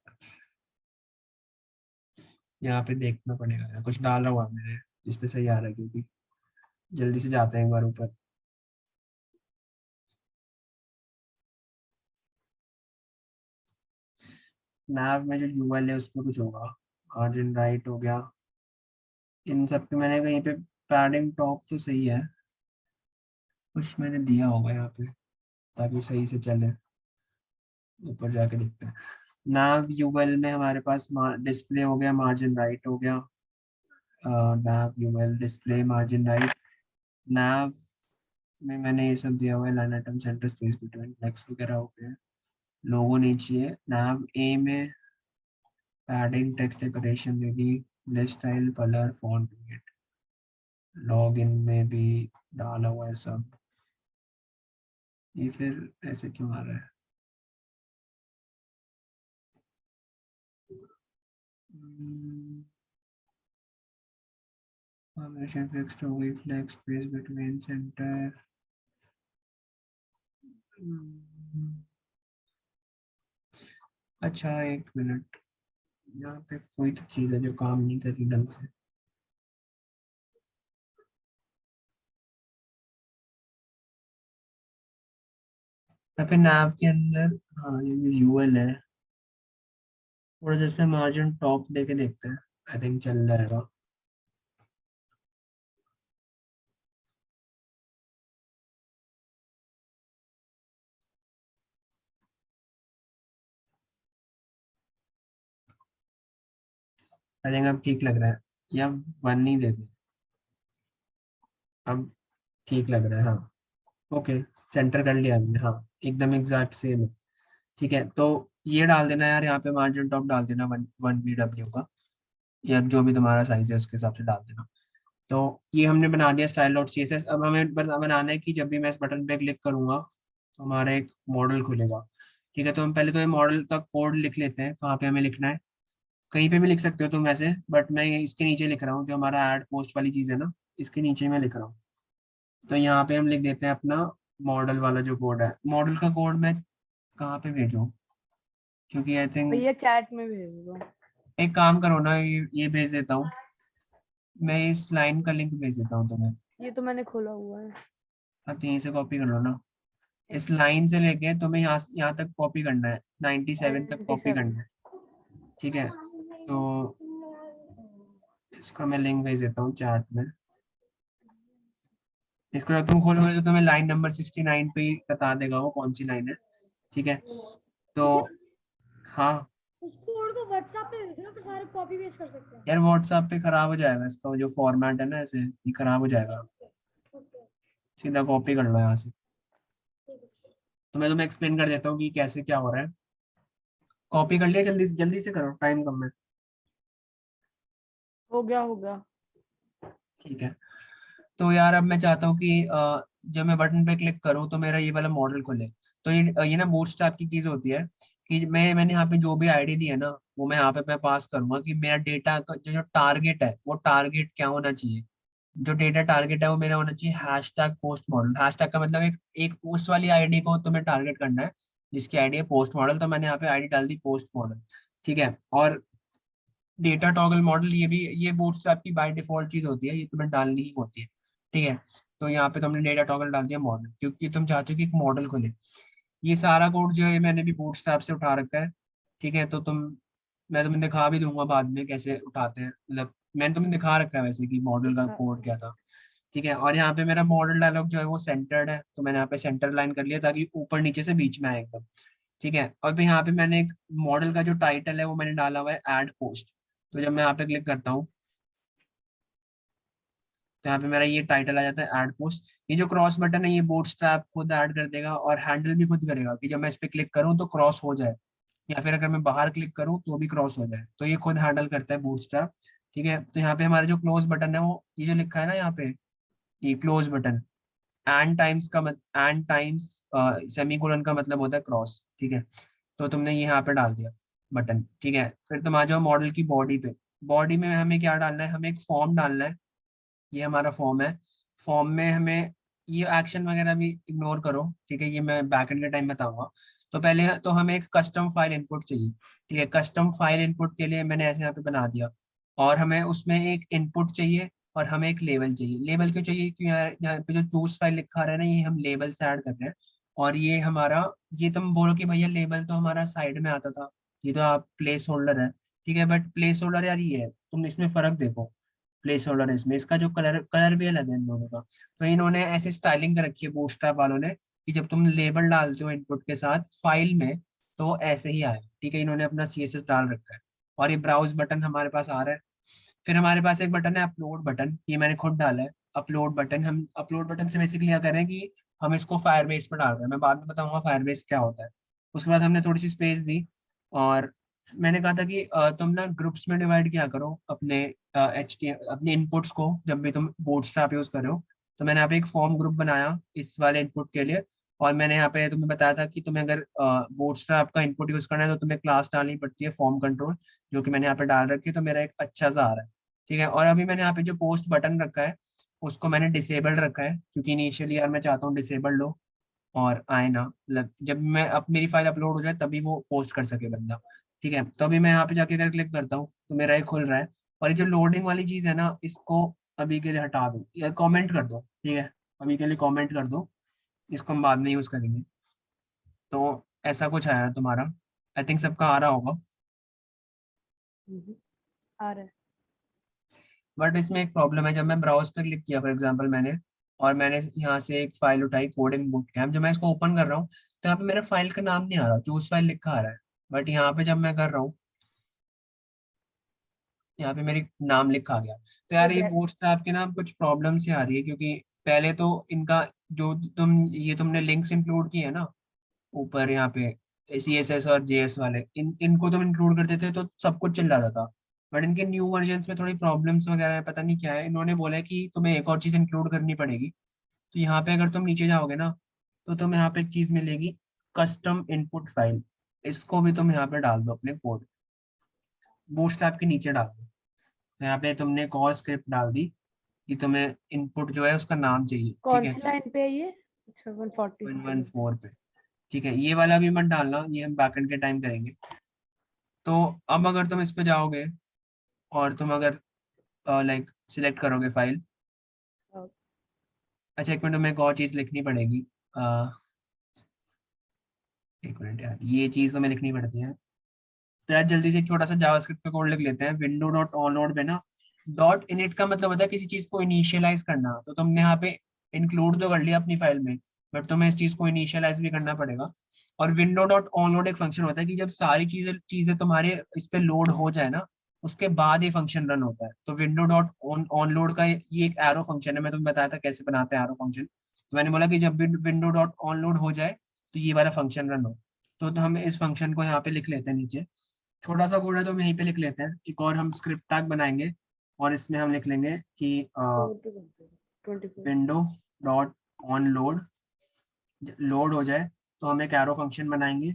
यहाँ पे देखना पड़ेगा यार, कुछ डाला हुआ है मैंने इस पे सही आ रहा है, क्योंकि जल्दी से जाते हैं एक बार ऊपर। नैव में जो यूएल है उस पर कुछ होगा, मार्जिन राइट हो गया, इन सब पे मैंने कहीं पे पैडिंग टॉप तो सही है, कुछ मैंने दिया होगा यहाँ पे ताकि सही से चले। ऊपर जाके देखते हैं। नैव यूएल में हमारे पास डिस्प्ले हो गया, मार्जिन राइट हो गया, नैव यूएल डिस्प्ले मार्जिन राइट। नैव में मैंने ये सब दिया हुआ है, line item centre space between next वगैरह हो गया, लोगो नहीं चाहिए। नैव ए में padding text decoration they the, list style colour font weight, log in में भी डाला हुआ है सब। ये फिर ऐसे क्यों आ रहा है? कॉम्बिनेशन फिक्स्ड हो गई, फ्लेक्स स्पेस बिटवीन सेंटर। अच्छा एक मिनट, यहाँ पे कोई तो चीज़ है जो काम नहीं कर रही ढंग से। यहाँ पे नैव के अंदर, हाँ ये जो यूएल है, थोड़ा सा इसमें मार्जिन टॉप देके देखते हैं, आई थिंक चल जाएगा। आई थिंक अब ठीक लग रहा है, या 1 नहीं देते, अब ठीक लग रहा है हाँ। ओके, सेंटर कर लिया हमने, हाँ एकदम एग्जैक्ट सेम है। ठीक है, तो ये डाल देना यार, यहाँ पे मार्जिन टॉप डाल देना 1 BW का, या जो भी तुम्हारा साइज है उसके हिसाब से डाल देना। तो ये हमने बना दिया स्टाइल डॉट CSS। अब हमें बनाना है कि जब भी मैं इस बटन पे क्लिक करूंगा तो हमारा एक मॉडल खुलेगा। ठीक है, तो हम पहले तो ये मॉडल का कोड लिख लेते हैं, कहाँ पे हमें लिखना है। कहीं पे भी लिख सकते हो तुम वैसे, बट मैं इसके नीचे लिख रहा हूँ, जो हमारा ऐड पोस्ट वाली चीज़ है ना, इसके नीचे मैं लिख रहा हूँ। तो यहाँ पे हम लिख देते हैं अपना मॉडल वाला जो कोड है। मॉडल का कोड मैं कहाँ पे भेजूँ, क्योंकि आई थिंक, भैया चैट में भेज दो। एक काम करो ना, ये भेज देता हूँ, मैं इस लाइन का लिंक भेज देता हूँ तुम्हें। ये तो मैंने खोला हुआ है। अब यहीं से कॉपी कर लो ना, इस लाइन से लेके तुम्हें यहाँ तक कॉपी करना है, 97 तक कॉपी 97। करना है। ठीक है, तो इसका मैं लिंक भेज देता हूँ चैट में। इसको जब तुम खोलोगे तो तुम्हें लाइन नंबर 69 पे ही बता देगा वो कौन सी लाइन है। ठीक है, तो हाँ उस कोड को व्हाट्सएप पे भेजना, फिर सारे कॉपी पेस्ट कर सकते हैं। यार व्हाट्सएप पे खराब हो जाएगा, इसका जो फॉर्मेट है ना ऐसे ये खराब हो जाएगा। ओके, सीधा कॉपी कर लो यहाँ से। ठीक है। तो मैं तुम्हें एक्सप्लेन कर देता हूँ कि कैसे क्या हो रहा है। कॉपी कर लिया, जल्दी जल्दी से करो, टाइम कम है। हो गया हो गया। ठीक है, तो यार अब मैं चाहता हूँ कि जब मैं बटन पे क्लिक करूँ तो मेरा ये वाला मॉडल खुले। तो ये ना बूटस्ट्रैप की चीज होती है कि मैंने यहाँ पे जो भी आईडी दी है ना वो मैं यहाँ पे मैं पास करूंगा कि मेरा डेटा का जो टारगेट है वो टारगेट क्या होना चाहिए। जो डेटा टारगेट है वो मेरा होना चाहिए हैशटैग पोस्ट मॉडल। हैशटैग का मतलब एक एक पोस्ट वाली आईडी को तुम्हें टारगेट करना है जिसकी आईडी है पोस्ट मॉडल। तो मैंने यहाँ पे आईडी डाल दी पोस्ट मॉडल। ठीक है, और डेटा टॉगल मॉडल ये बूटस्ट्रैप की बाय डिफॉल्ट चीज होती है, ये तुम्हें डालनी ही होती है। ठीक है, तो यहाँ पे तुमने डेटा टॉगल डाल दिया मॉडल क्योंकि तुम चाहते हो कि एक मॉडल खुले। ये सारा कोड जो है मैंने भी बूटस्ट्रैप से उठा रखा है। ठीक है, तो मैं तुम्हें दिखा भी दूंगा बाद में कैसे उठाते हैं, मतलब मैंने तुम्हें दिखा रखा है वैसे कि मॉडल का कोड क्या था। ठीक है, और यहाँ पे मेरा मॉडल डायलॉग जो है वो सेंटर्ड है, तो मैंने यहाँ पे सेंटर लाइन कर लिया ताकि ऊपर नीचे से बीच में आए एकदम। ठीक है, और फिर यहाँ पे मैंने एक मॉडल का जो टाइटल है वो मैंने डाला हुआ है ऐड पोस्ट। तो जब मैं यहाँ पे क्लिक करता हूँ तो यहाँ पे मेरा ये टाइटल आ जाता है ऐड पोस्ट। ये जो क्रॉस बटन है ये बूटस्ट्रैप खुद ऐड कर देगा और हैंडल भी खुद करेगा कि जब मैं इस पे क्लिक करूँ तो क्रॉस हो जाए, या फिर अगर मैं बाहर क्लिक करूँ तो भी क्रॉस हो जाए, तो ये खुद हैंडल करता है बूटस्ट्रैप। ठीक है, तो यहाँ पे हमारा जो क्लोज बटन है वो ये जो लिखा है ना यहाँ पे ये close button and times semicolon का मतलब होता है क्रॉस। ठीक है, तो तुमने ये यहाँ पे डाल दिया बटन। ठीक है, फिर तुम आ जाओ मॉडल की बॉडी पे। बॉडी में हमें क्या डालना है, हमें एक फॉर्म डालना है। ये हमारा फॉर्म है। फॉर्म में हमें ये एक्शन वगैरह भी इग्नोर करो, ठीक है, ये मैं बैकएंड के टाइम बताऊंगा। तो पहले तो हमें एक कस्टम फाइल इनपुट चाहिए। ठीक है, कस्टम फाइल इनपुट के लिए मैंने ऐसे यहाँ पे बना दिया। और हमें उसमें एक इनपुट चाहिए और हमें एक लेबल चाहिए। लेबल क्यों चाहिए, क्यों यहाँ पे जो चूज फाइल लिखा रहा है ना ये हम लेबल से ऐड कर रहे हैं। और ये हमारा, ये तुम बोलो कि भैया लेबल तो हमारा साइड में आता था, ये तो आप प्लेस होल्डर है। ठीक है, बट प्लेस होल्डर यार ये है, तुम इसमें फर्क देखो। प्लेस होल्डर है इसमें, इसका जो कलर कलर भी अलग है इन दोनों का। तो इन्होंने ऐसे स्टाइलिंग कर रखी है बूटस्ट्रैप वालों ने कि जब तुम लेबल डालते हो इनपुट के साथ फाइल में तो वो ऐसे ही आए। ठीक है, इन्होंने अपना CSS डाल रखा है। और ये ब्राउज बटन हमारे पास आ रहा है। फिर हमारे पास एक बटन है अपलोड बटन, ये मैंने खुद डाला है। अपलोड बटन, हम अपलोड बटन से बेसिकली क्या करें कि हम इसको फायरबेस पर डाल रहे हैं, मैं बाद में बताऊंगा फायरबेस क्या होता है। उसके बाद हमने थोड़ी सी स्पेस दी और मैंने कहा था कि तुम ना ग्रुप्स में डिवाइड किया करो अपने अपने इनपुट्स को जब भी तुम बूटस्ट्रैप यूज कर रहे हो। तो मैंने यहाँ पे एक फॉर्म ग्रुप बनाया इस वाले इनपुट के लिए। और मैंने यहाँ पे तुम्हें बताया था कि तुम्हें अगर बूटस्ट्रैप का इनपुट यूज करना है तो तुम्हें क्लास डालनी पड़ती है फॉर्म कंट्रोल, जो कि मैंने यहाँ पे डाल रखी है। तो मेरा एक अच्छा सा आ रहा है। ठीक है, और अभी मैंने यहाँ पे जो पोस्ट बटन रखा है उसको मैंने डिसेबल्ड रखा है क्योंकि इनिशियली यार मैं चाहता हूँ डिसेबल्ड हो और आए ना, मतलब जब मैं अब मेरी फाइल अपलोड हो जाए तभी वो पोस्ट कर सके बंदा। ठीक है, तो अभी मैं यहाँ पे जाके अगर क्लिक करता हूँ तो मेरा ये खुल रहा है। और ये जो लोडिंग वाली चीज है ना इसको अभी के लिए हटा दो या कमेंट कर दो। ठीक है, अभी के लिए कमेंट कर दो, इसको हम बाद में यूज करेंगे। तो ऐसा कुछ आया है तुम्हारा, आई थिंक सबका आ रहा होगा। आ रहा है। बट इसमें एक प्रॉब्लम है, जब मैं ब्राउज पे क्लिक किया फॉर एग्जांपल मैंने, और मैंने यहाँ से एक फाइल उठाई कोडिंग बुक कैम्प, जब मैं इसको ओपन कर रहा हूँ तो यहाँ पे मेरा फाइल का नाम नहीं आ रहा, चूज फाइल लिखा आ रहा है। बट यहाँ पे जब मैं कर रहा हूँ यहाँ पे मेरी नाम लिखा आ गया। तो यार ये बूटस्ट्रैप के ना कुछ प्रॉब्लम से आ रही है क्योंकि पहले तो इनका जो तुमने लिंक्स इंक्लूड किए हैं ना ऊपर यहाँ पे CSS और JS वाले, इनको तुम इंक्लूड करते थे तो सब कुछ चल जाता था। बट इनके न्यू वर्जन्स में थोड़ी प्रॉब्लम्स वगैरह है, पता नहीं क्या है। इन्होंने बोला है कि तुम्हें एक और चीज इंक्लूड करनी पड़ेगी। तो यहाँ पे अगर तुम नीचे जाओगे ना तो तुम्हें यहाँ पे एक चीज मिलेगी कस्टम इनपुट फाइल। इसको भी तुम यहाँ पे डाल दो अपने कोड, बूटस्ट्रैप के नीचे डाल दो। तो यहाँ पे तुमने एक और स्क्रिप्ट डाल दी कि तुम्हें इनपुट जो है उसका नाम चाहिए। ठीक कौन है, सी लाइन पे है ये? अच्छा 140। 114 पे। ठीक है, ये वाला भी मत डालना, ये हम बैकएंड के टाइम करेंगे। तो अब अगर तुम इस पे जाओगे और तुम अगर लाइक सिलेक्ट करोगे फाइल, अच्छा एक मिनट तुम्हें एक और चीज लिखनी पड़ेगी। एक मिनट यार, ये चीज तुम्हें लिखनी पड़ती है। तो यार जल्दी से एक छोटा सा जावास्क्रिप्ट पे कोड लिख लेते हैं। विंडो डॉट ऑन नोड पे ना डॉट इनिट का मतलब होता है किसी चीज को इनिशियलाइज करना। तो तुमने यहाँ पे इंक्लूड तो कर लिया अपनी फाइल में, बट तुम्हें इस चीज को इनिशियलाइज भी करना पड़ेगा। और विंडो डॉट ऑन लोड एक फंक्शन होता है कि जब सारी चीजें चीजें तुम्हारे इस पे लोड हो जाए ना, उसके बाद ये फंक्शन रन होता है। तो विंडो डॉट ऑन लोड का ये एक एरो फंक्शन है, मैं तुम्हें बताया था कैसे बनाते हैं एरो फंक्शन। तो मैंने बोला कि जब भी विंडो डॉट ऑन लोड हो जाए तो ये वाला फंक्शन रन हो। तो हम इस फंक्शन को यहाँ पे लिख लेते हैं नीचे, छोटा सा कोड है तो हम यहीं पे लिख लेते हैं। एक और हम स्क्रिप्ट टैग बनाएंगे और इसमें हम लिख लेंगे कि 24 विंडो डॉट ऑन लोड हो जाए तो हम एक एरो फंक्शन बनाएंगे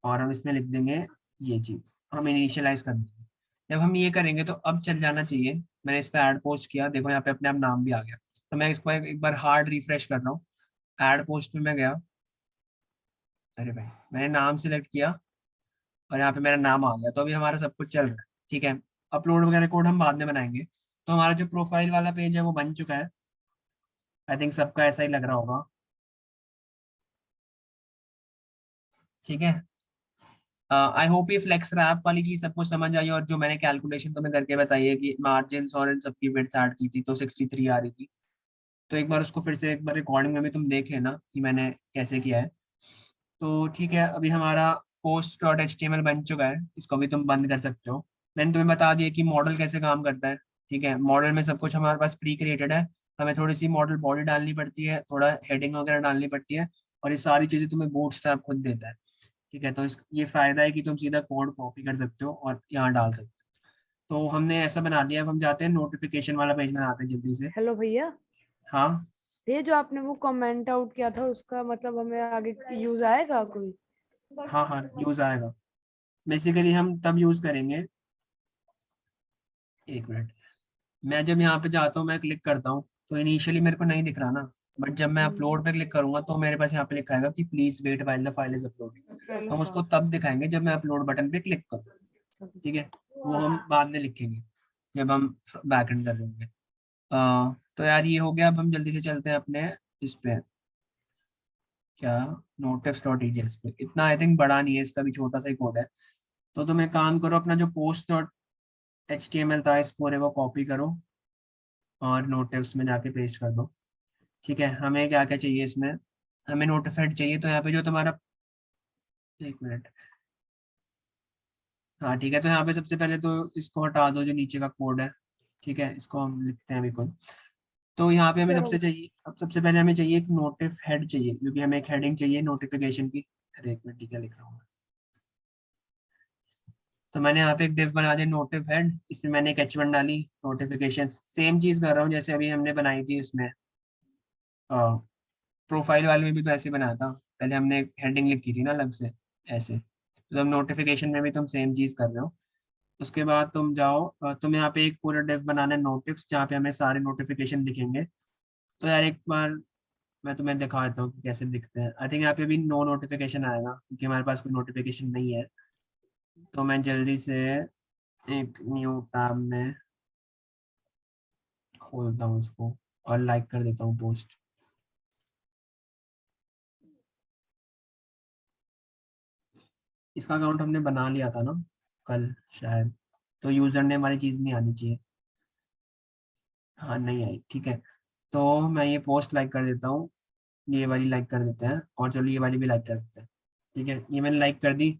और हम इसमें लिख देंगे ये चीज, हम इनिशियलाइज कर देंगे। जब हम ये करेंगे तो अब चल जाना चाहिए। मैंने इस पर ऐड पोस्ट किया, देखो यहाँ पे अपने आप नाम भी आ गया। तो मैं इसको एक बार हार्ड रिफ्रेश कर रहा हूँ। ऐड पोस्ट में मैं गया, अरे भाई मैंने नाम सिलेक्ट किया और यहाँ पे मेरा नाम आ गया। तो अभी हमारा सब कुछ चल रहा है, ठीक है। अपलोड वगैरह कोड हम बाद में बनाएंगे। तो हमारा जो प्रोफाइल वाला पेज है वो बन चुका है। आई थिंक सबका ऐसा ही लग रहा होगा, ठीक है। आई होप ये फ्लेक्स रैप वाली चीज सबको समझ आई, और जो मैंने कैलकुलेशन तुम्हें करके बताई है कि मार्जिन और इन सबकी विड्थ ऐड की थी तो 63 आ रही थी। तो एक बार उसको फिर से एक बार रिकॉर्डिंग में भी तुम देख लेना कि मैंने कैसे किया है। तो ठीक है, अभी हमारा पोस्ट डॉट HTML बन चुका है, इसको भी तुम बंद कर सकते हो। मैंने तुम्हें बता दिया कि मॉडल कैसे काम करता है, ठीक है। मॉडल में सब कुछ हमारे पास प्री क्रिएटेड है, हमें थोड़ी सी मॉडल बॉडी डालनी पड़ती है, थोड़ा हेडिंग वगैरह डालनी पड़ती है, और ये सारी चीजें तुम्हें बूटस्ट्रैप खुद देता है, ठीक है। तो ये फायदा है कि तुम सीधा कोड कॉपी कर सकते हो और यहाँ डाल सकते हो। तो हमने ऐसा बना लिया। अब हम जाते हैं नोटिफिकेशन वाला पेज बनाते हैं जल्दी से। हेलो भैया, हाँ ये जो आपने वो कमेंट आउट किया था उसका मतलब हमें आगे यूज आएगा कोई? हाँ हाँ, यूज आएगा। बेसिकली हम तब यूज करेंगे, एक मिनट। मैं जब यहाँ पे जाता हूँ, मैं क्लिक करता हूँ तो इनिशियली मेरे को नहीं दिख रहा ना, बट जब मैं अपलोड पे क्लिक करूंगा तो मेरे पास यहाँ पे लिखा है कि please wait while the file is uploading. तो हम उसको तब दिखाएंगे जब मैं अपलोड बटन पे क्लिक करूँ, ठीक है। वो हम बाद में लिखेंगे जब हम बैकएंड कर लेंगे। तो यार ये हो गया। अब हम जल्दी से चलते हैं अपने इस पे, क्या, notice.ejs पे। इतना आई थिंक बड़ा नहीं है, इसका भी छोटा सा ही कोड है। तो तुम एक काम करो, अपना जो post.html था इस पूरे को कॉपी करो और नोटिव्स में जाके पेस्ट कर दो, ठीक है। हमें क्या क्या चाहिए इसमें, हमें नोटिफाइड चाहिए। तो यहाँ पे जो तुम्हारा, एक मिनट, हाँ ठीक है। तो यहाँ पे सबसे पहले तो इसको हटा दो जो नीचे का कोड है, ठीक है। इसको हम लिखते हैं अभी खुद। तो यहाँ पे हमें सबसे चाहिए, अब सबसे पहले हमें चाहिए एक नोटिफ हेड चाहिए, क्योंकि हमें एक हेडिंग चाहिए नोटिफिकेशन की। अरे एक मिनट, ठीक है, लिख रहा हूँ। तो मैंने यहाँ पे एक डिव बना दिया नोटिफ हेड, इसमें मैंने एक h1 डाली। नोटिफिकेशन सेम चीज कर रहा हूँ जैसे अभी हमने बनाई थी इसमें, प्रोफाइल वाले में भी तो ऐसे बनाया था। पहले हमने एक हेडिंग लिखी थी ना अलग से, ऐसे। तो अब नोटिफिकेशन में भी तुम सेम चीज कर रहे हो। उसके बाद तुम जाओ, तुम यहाँ पे एक पूरा डिव बनाना है नोटिफ्स, जहाँ पे हमें सारे नोटिफिकेशन दिखेंगे। तो यार एक बार मैं तुम्हें दिखा देता हूँ कि कैसे दिखते हैं। आई थिंक यहाँ पे भी नो नोटिफिकेशन आएगा क्योंकि हमारे पास कोई नोटिफिकेशन नहीं है। तो मैं जल्दी से एक न्यू टैब में खोलता हूँ इसको और लाइक कर देता हूँ पोस्ट। इसका अकाउंट हमने बना लिया था ना कल शायद, तो यूजर नेम वाली चीज़ नहीं आनी चाहिए। हाँ नहीं आई, ठीक है। तो मैं ये पोस्ट लाइक कर देता हूँ, ये वाली लाइक कर देते हैं, और चलो ये वाली भी लाइक कर देते हैं, ठीक है। ये मैंने लाइक कर दी।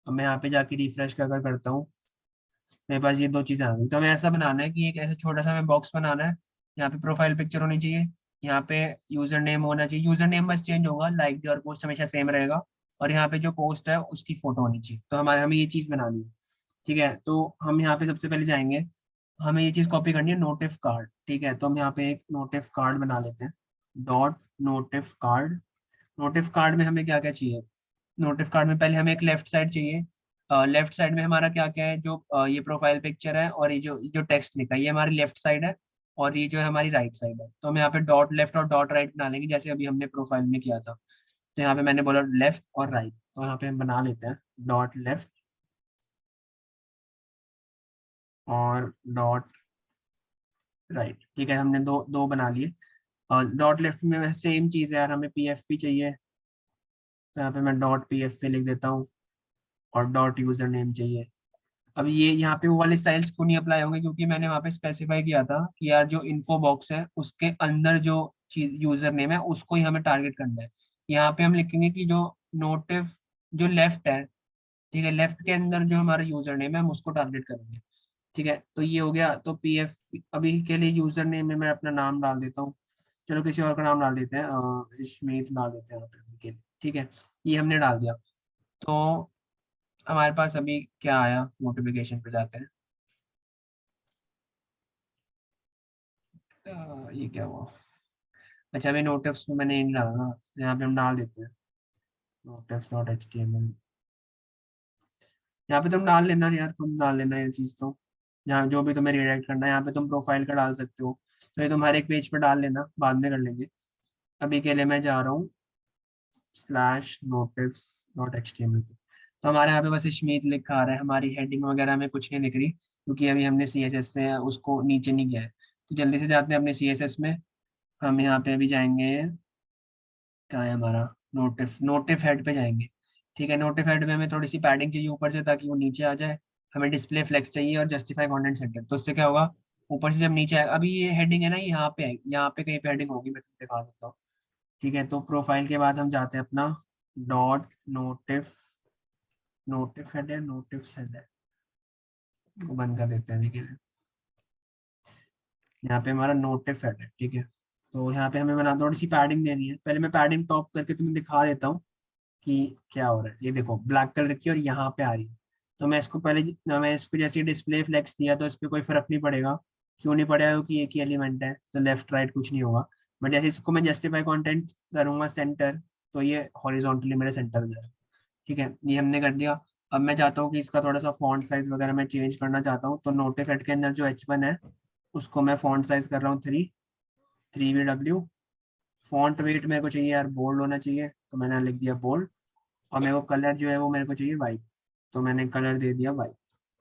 अब मैं यहाँ पे जाके रिफ्रेश कर करता हूँ, मेरे पास ये दो चीज़ें आ गई। तो हमें ऐसा बनाना है कि एक ऐसा छोटा सा हमें बॉक्स बनाना है। यहाँ पे प्रोफाइल पिक्चर होनी चाहिए, यहाँ पे यूजर नेम होना चाहिए। यूजर नेम बस चेंज होगा, लाइक और पोस्ट हमेशा सेम रहेगा। और यहाँ पे जो पोस्ट है उसकी फोटो होनी चाहिए। तो हमें ये चीज़ बनानी है, ठीक है। तो हम यहाँ पे सबसे पहले जाएंगे, हमें ये चीज़ कॉपी करनी है नोटिफ कार्ड, ठीक है। तो हम यहाँ पे एक नोटिफ कार्ड बना लेते हैं, डॉट नोटिफ कार्ड। नोटिफ कार्ड में हमें क्या क्या चाहिए, नोटिफ कार्ड में पहले हमें एक लेफ्ट साइड चाहिए। लेफ्ट साइड में हमारा क्या क्या है, जो ये प्रोफाइल पिक्चर है और ये जो टेक्स्ट लिखा है, ये हमारी लेफ्ट साइड है। और ये जो है हमारी राइट साइड है। तो हम यहाँ पे डॉट लेफ्ट और डॉट राइट बना लेंगे जैसे अभी हमने प्रोफाइल में किया था। तो यहाँ पे मैंने बोला लेफ्ट और राइट, तो यहाँ पे हम बना लेते हैं डॉट लेफ्ट और डॉट राइट, ठीक है। हमने दो दो बना लिए। और डॉट लेफ्ट में सेम चीज़ है यार, हमें PFP चाहिए। तो यहाँ पे मैं डॉट PFP लिख देता हूँ और डॉट यूजर नेम चाहिए। अब ये यहाँ पे वो वाले स्टाइल्स क्यों नहीं अप्लाई होंगे, क्योंकि मैंने वहाँ पे स्पेसिफाई किया था कि यार जो इन्फो बॉक्स है उसके अंदर जो चीज यूजर नेम है उसको ही हमें टारगेट करना है। यहाँ पे हम लिखेंगे कि जो नोटिफ जो लेफ्ट है, ठीक है, लेफ्ट के अंदर जो हमारा यूजर नेम है हम उसको टारगेट करेंगे। ठीक है, तो ये हो गया। तो पीएफ अभी के लिए यूजर नेम में मैं अपना नाम डाल देता हूँ, चलो किसी और का नाम डाल देते हैं, इशमीत डाल देते हैं यहाँ पे अभी के लिए। ठीक है, ये हमने डाल दिया। तो हमारे पास अभी क्या आया, नोटिफिकेशन पे जाते हैं। ये क्या हुआ, अच्छा अभी नोटिफ्स में मैंने नहीं डाला ना, यहाँ पे हम डाल देते हैं नोटिफ्स डॉट एचटीएमएल। यहाँ पे तुम डाल लेना यार, तुम डाल लेना ये चीज़, तो जहाँ जो भी तुम्हें रिडायरेक्ट करना है यहाँ पे तुम प्रोफाइल का डाल सकते हो, तो ये तुम हर एक पेज पे डाल लेना, बाद में कर लेंगे। अभी के लिए मैं जा रहा हूँ स्लैश नोटिफ्स डॉट एचटीएमएल पे। तो हमारे यहाँ पे बस इशमीत लिखा आ रहा है, हमारी हेडिंग वगैरह में कुछ नहीं दिख रही क्योंकि अभी हमने सीएसएस से उसको नीचे नहीं किया है। तो जल्दी से जाते हैं अपने सीएसएस में। हम यहाँ पे अभी जाएंगे, क्या है हमारा, नोटिफ हेड पे जाएंगे। ठीक है, नोटिफ हेड में हमें थोड़ी सी पैडिंग चाहिए ऊपर से ताकि वो नीचे आ जाए। हमें डिस्प्ले फ्लेक्स चाहिए और जस्टिफाई कंटेंट सेंटर, तो उससे क्या होगा, ऊपर से जब नीचे आएगा, अभी ये हेडिंग है ना, ये यहाँ पे है, यहाँ पे कहीं पे हेडिंग होगी, मैं तुम्हें दिखा देता हूँ। ठीक है, तो प्रोफाइल के बाद हम जाते हैं अपना डॉट नोटिफ, नोटिफ हेड है, नोटिफ हेड है, को बंद कर देते हैं अभी के लिए। यहाँ पे हमारा नोटिफ हेड है। ठीक है, तो यहाँ पे हमें बना थोड़ी सी पैडिंग देनी है, पहले मैं पैडिंग टॉप करके तुम्हें दिखा देता हूँ कि क्या हो रहा है। ये देखो ब्लैक कलर की और यहाँ पे आ रही है, तो मैं इसको पहले मैं इस पे जैसे डिस्प्ले फ्लेक्स दिया तो इस पर कोई फर्क नहीं पड़ेगा। क्यों नहीं पड़ेगा, क्योंकि एक ही एलिमेंट है तो लेफ्ट राइट कुछ नहीं होगा। बट जैसे इसको मैं जस्टिफाई कंटेंट करूंगा सेंटर, तो ये हॉरिजॉन्टली मेरे सेंटर हो जाएगा। ठीक है, ये हमने कर दिया। अब मैं चाहता हूँ कि इसका थोड़ा सा फॉन्ट साइज वगैरह मैं चेंज करना चाहता हूँ, तो नोटिफाइड के अंदर जो H1 है उसको मैं फॉन्ट साइज कर रहा हूँ 3VW। फॉन्ट वेट मेरे को चाहिए यार बोल्ड होना चाहिए, तो मैंने लिख दिया बोल्ड। और मेरे को कलर जो है वो मेरे को चाहिए वाइट, तो मैंने कलर दे दिया वाइट।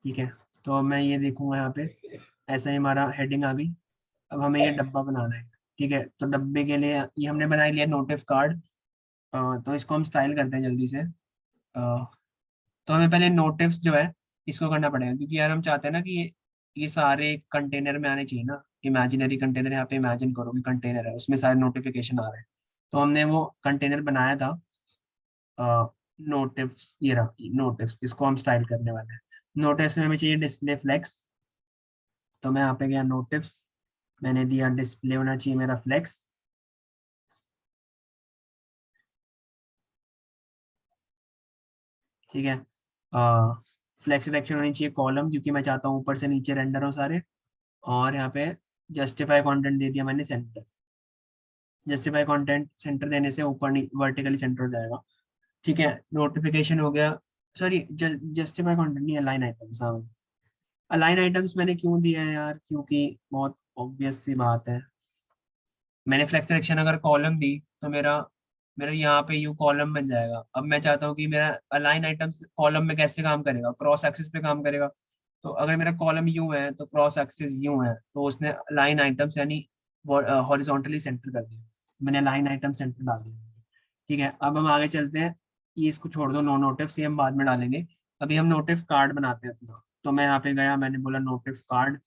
ठीक है, तो अब मैं ये देखूंगा यहाँ पे, ऐसा ही हमारा हेडिंग आ गई। अब हमें ये डब्बा बनाना है। ठीक है, तो डब्बे के लिए ये हमने बना लिया नोटिफ कार्ड। तो इसको हम स्टाइल करते हैं जल्दी से। तो हमें पहले नोटिफ्स जो है इसको करना पड़ेगा, क्योंकि यार हम चाहते हैं ना कि ये सारे कंटेनर में आने चाहिए ना। इमेजिनरी कंटेनर, यहाँ पे इमेजिन करो कि कंटेनर है, उसमें सारे नोटिफिकेशन आ रहे हैं। तो हमने वो कंटेनर बनाया था नोटिफ्स, ये रहा नोटिफ्स, इसको हम स्टाइल करने वाले हैं। नोटिफ्स में हमें चाहिए डिस्प्ले फ्लेक्स, तो मैं यहाँ पे गया नोटिफ्स, मैंने दिया डिस्प्ले होना चाहिए मेरा फ्लेक्स। ठीक है, फ्लेक्स सिलेक्शन होनी चाहिए कॉलम, क्योंकि मैं चाहता हूँ ऊपर से नीचे रेंडर हो सारे। और यहाँ पे जस्टिफाई कंटेंट दे दिया मैंने सेंटर। जस्टिफाई कंटेंट सेंटर देने से ऊपर वर्टिकली सेंटर हो जाएगा। ठीक है, नोटिफिकेशन हो गया, सॉरी जस्टिफाई कंटेंट नहीं, अलाइन आइटम्स। हाँ, अलाइन आइटम्स मैंने क्यों दिया है यार, क्योंकि बहुत ऑब्वियस सी बात है, मैंने फ्लेक्स सिलेक्शन अगर कॉलम दी तो मेरा मेरा यहाँ पे यू कॉलम बन जाएगा। अब मैं चाहता हूँ कि मेरा अलाइन आइटम्स कॉलम में कैसे काम करेगा, क्रॉस एक्सिस पे काम करेगा। तो अगर मेरा कॉलम यू है तो क्रॉस एक्सिस यू है, तो उसने अलाइन आइटम्स यानी हॉरिजॉन्टली सेंटर कर दिया, मैंने अलाइन आइटम सेंटर डाल दिया। ठीक है, अब हम आगे चलते हैं, ये इसको छोड़ दो, नो नोटिफ ये हम बाद में डालेंगे। अभी हम नोटिफ कार्ड बनाते हैं अपना। तो मैं यहाँ पे गया, मैंने बोला नोटिफ कार्ड,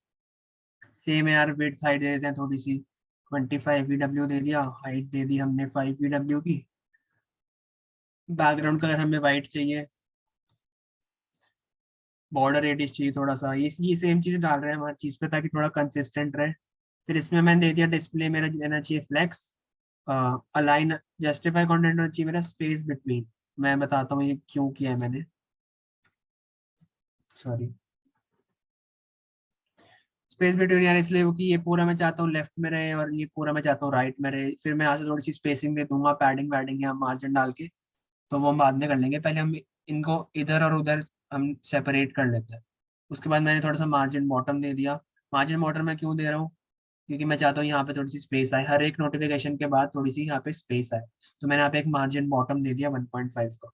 सेम यार विड्थ हाइट दे देते हैं थोड़ी सी, 25 VW दे दिया, हाइट दे दी हमने 5 VW की। बैकग्राउंड कलर हमें वाइट चाहिए, बॉर्डर रेडियस चाहिए थोड़ा सा, ये सेम चीज़ डाल रहे हैं हमारी चीज़ पे ताकि थोड़ा कंसिस्टेंट रहे। फिर इसमें मैंने दे दिया डिस्प्ले मेरा देना चाहिए फ्लेक्स, अलाइन जस्टिफाई कंटेंट होना चाहिए मेरा स्पेस बिटवीन। मैं बताता हूँ ये क्यों किया है मैंने, सॉरी, स्पेस बिटवीन यार इसलिए वो कि ये पूरा मैं चाहता हूँ लेफ्ट में रहे और ये पूरा मैं चाहता हूँ राइट में रहे। फिर मैं यहाँ से थोड़ी सी स्पेसिंग दे दूंगा, पैडिंग वैडिंग या मार्जिन डाल के, तो वो हम बाद में कर लेंगे। पहले हम इनको इधर और उधर हम सेपरेट कर लेते हैं। उसके बाद मैंने थोड़ा सा मार्जिन बॉटम दे दिया। मार्जिन बॉटम मैं क्यों दे रहा हूँ, क्योंकि मैं चाहता हूँ यहाँ पे थोड़ी सी स्पेस आए, हर एक नोटिफिकेशन के बाद थोड़ी सी यहाँ पे स्पेस आए। तो मैंने यहाँ पे एक मार्जिन बॉटम दे दिया 1.5 का।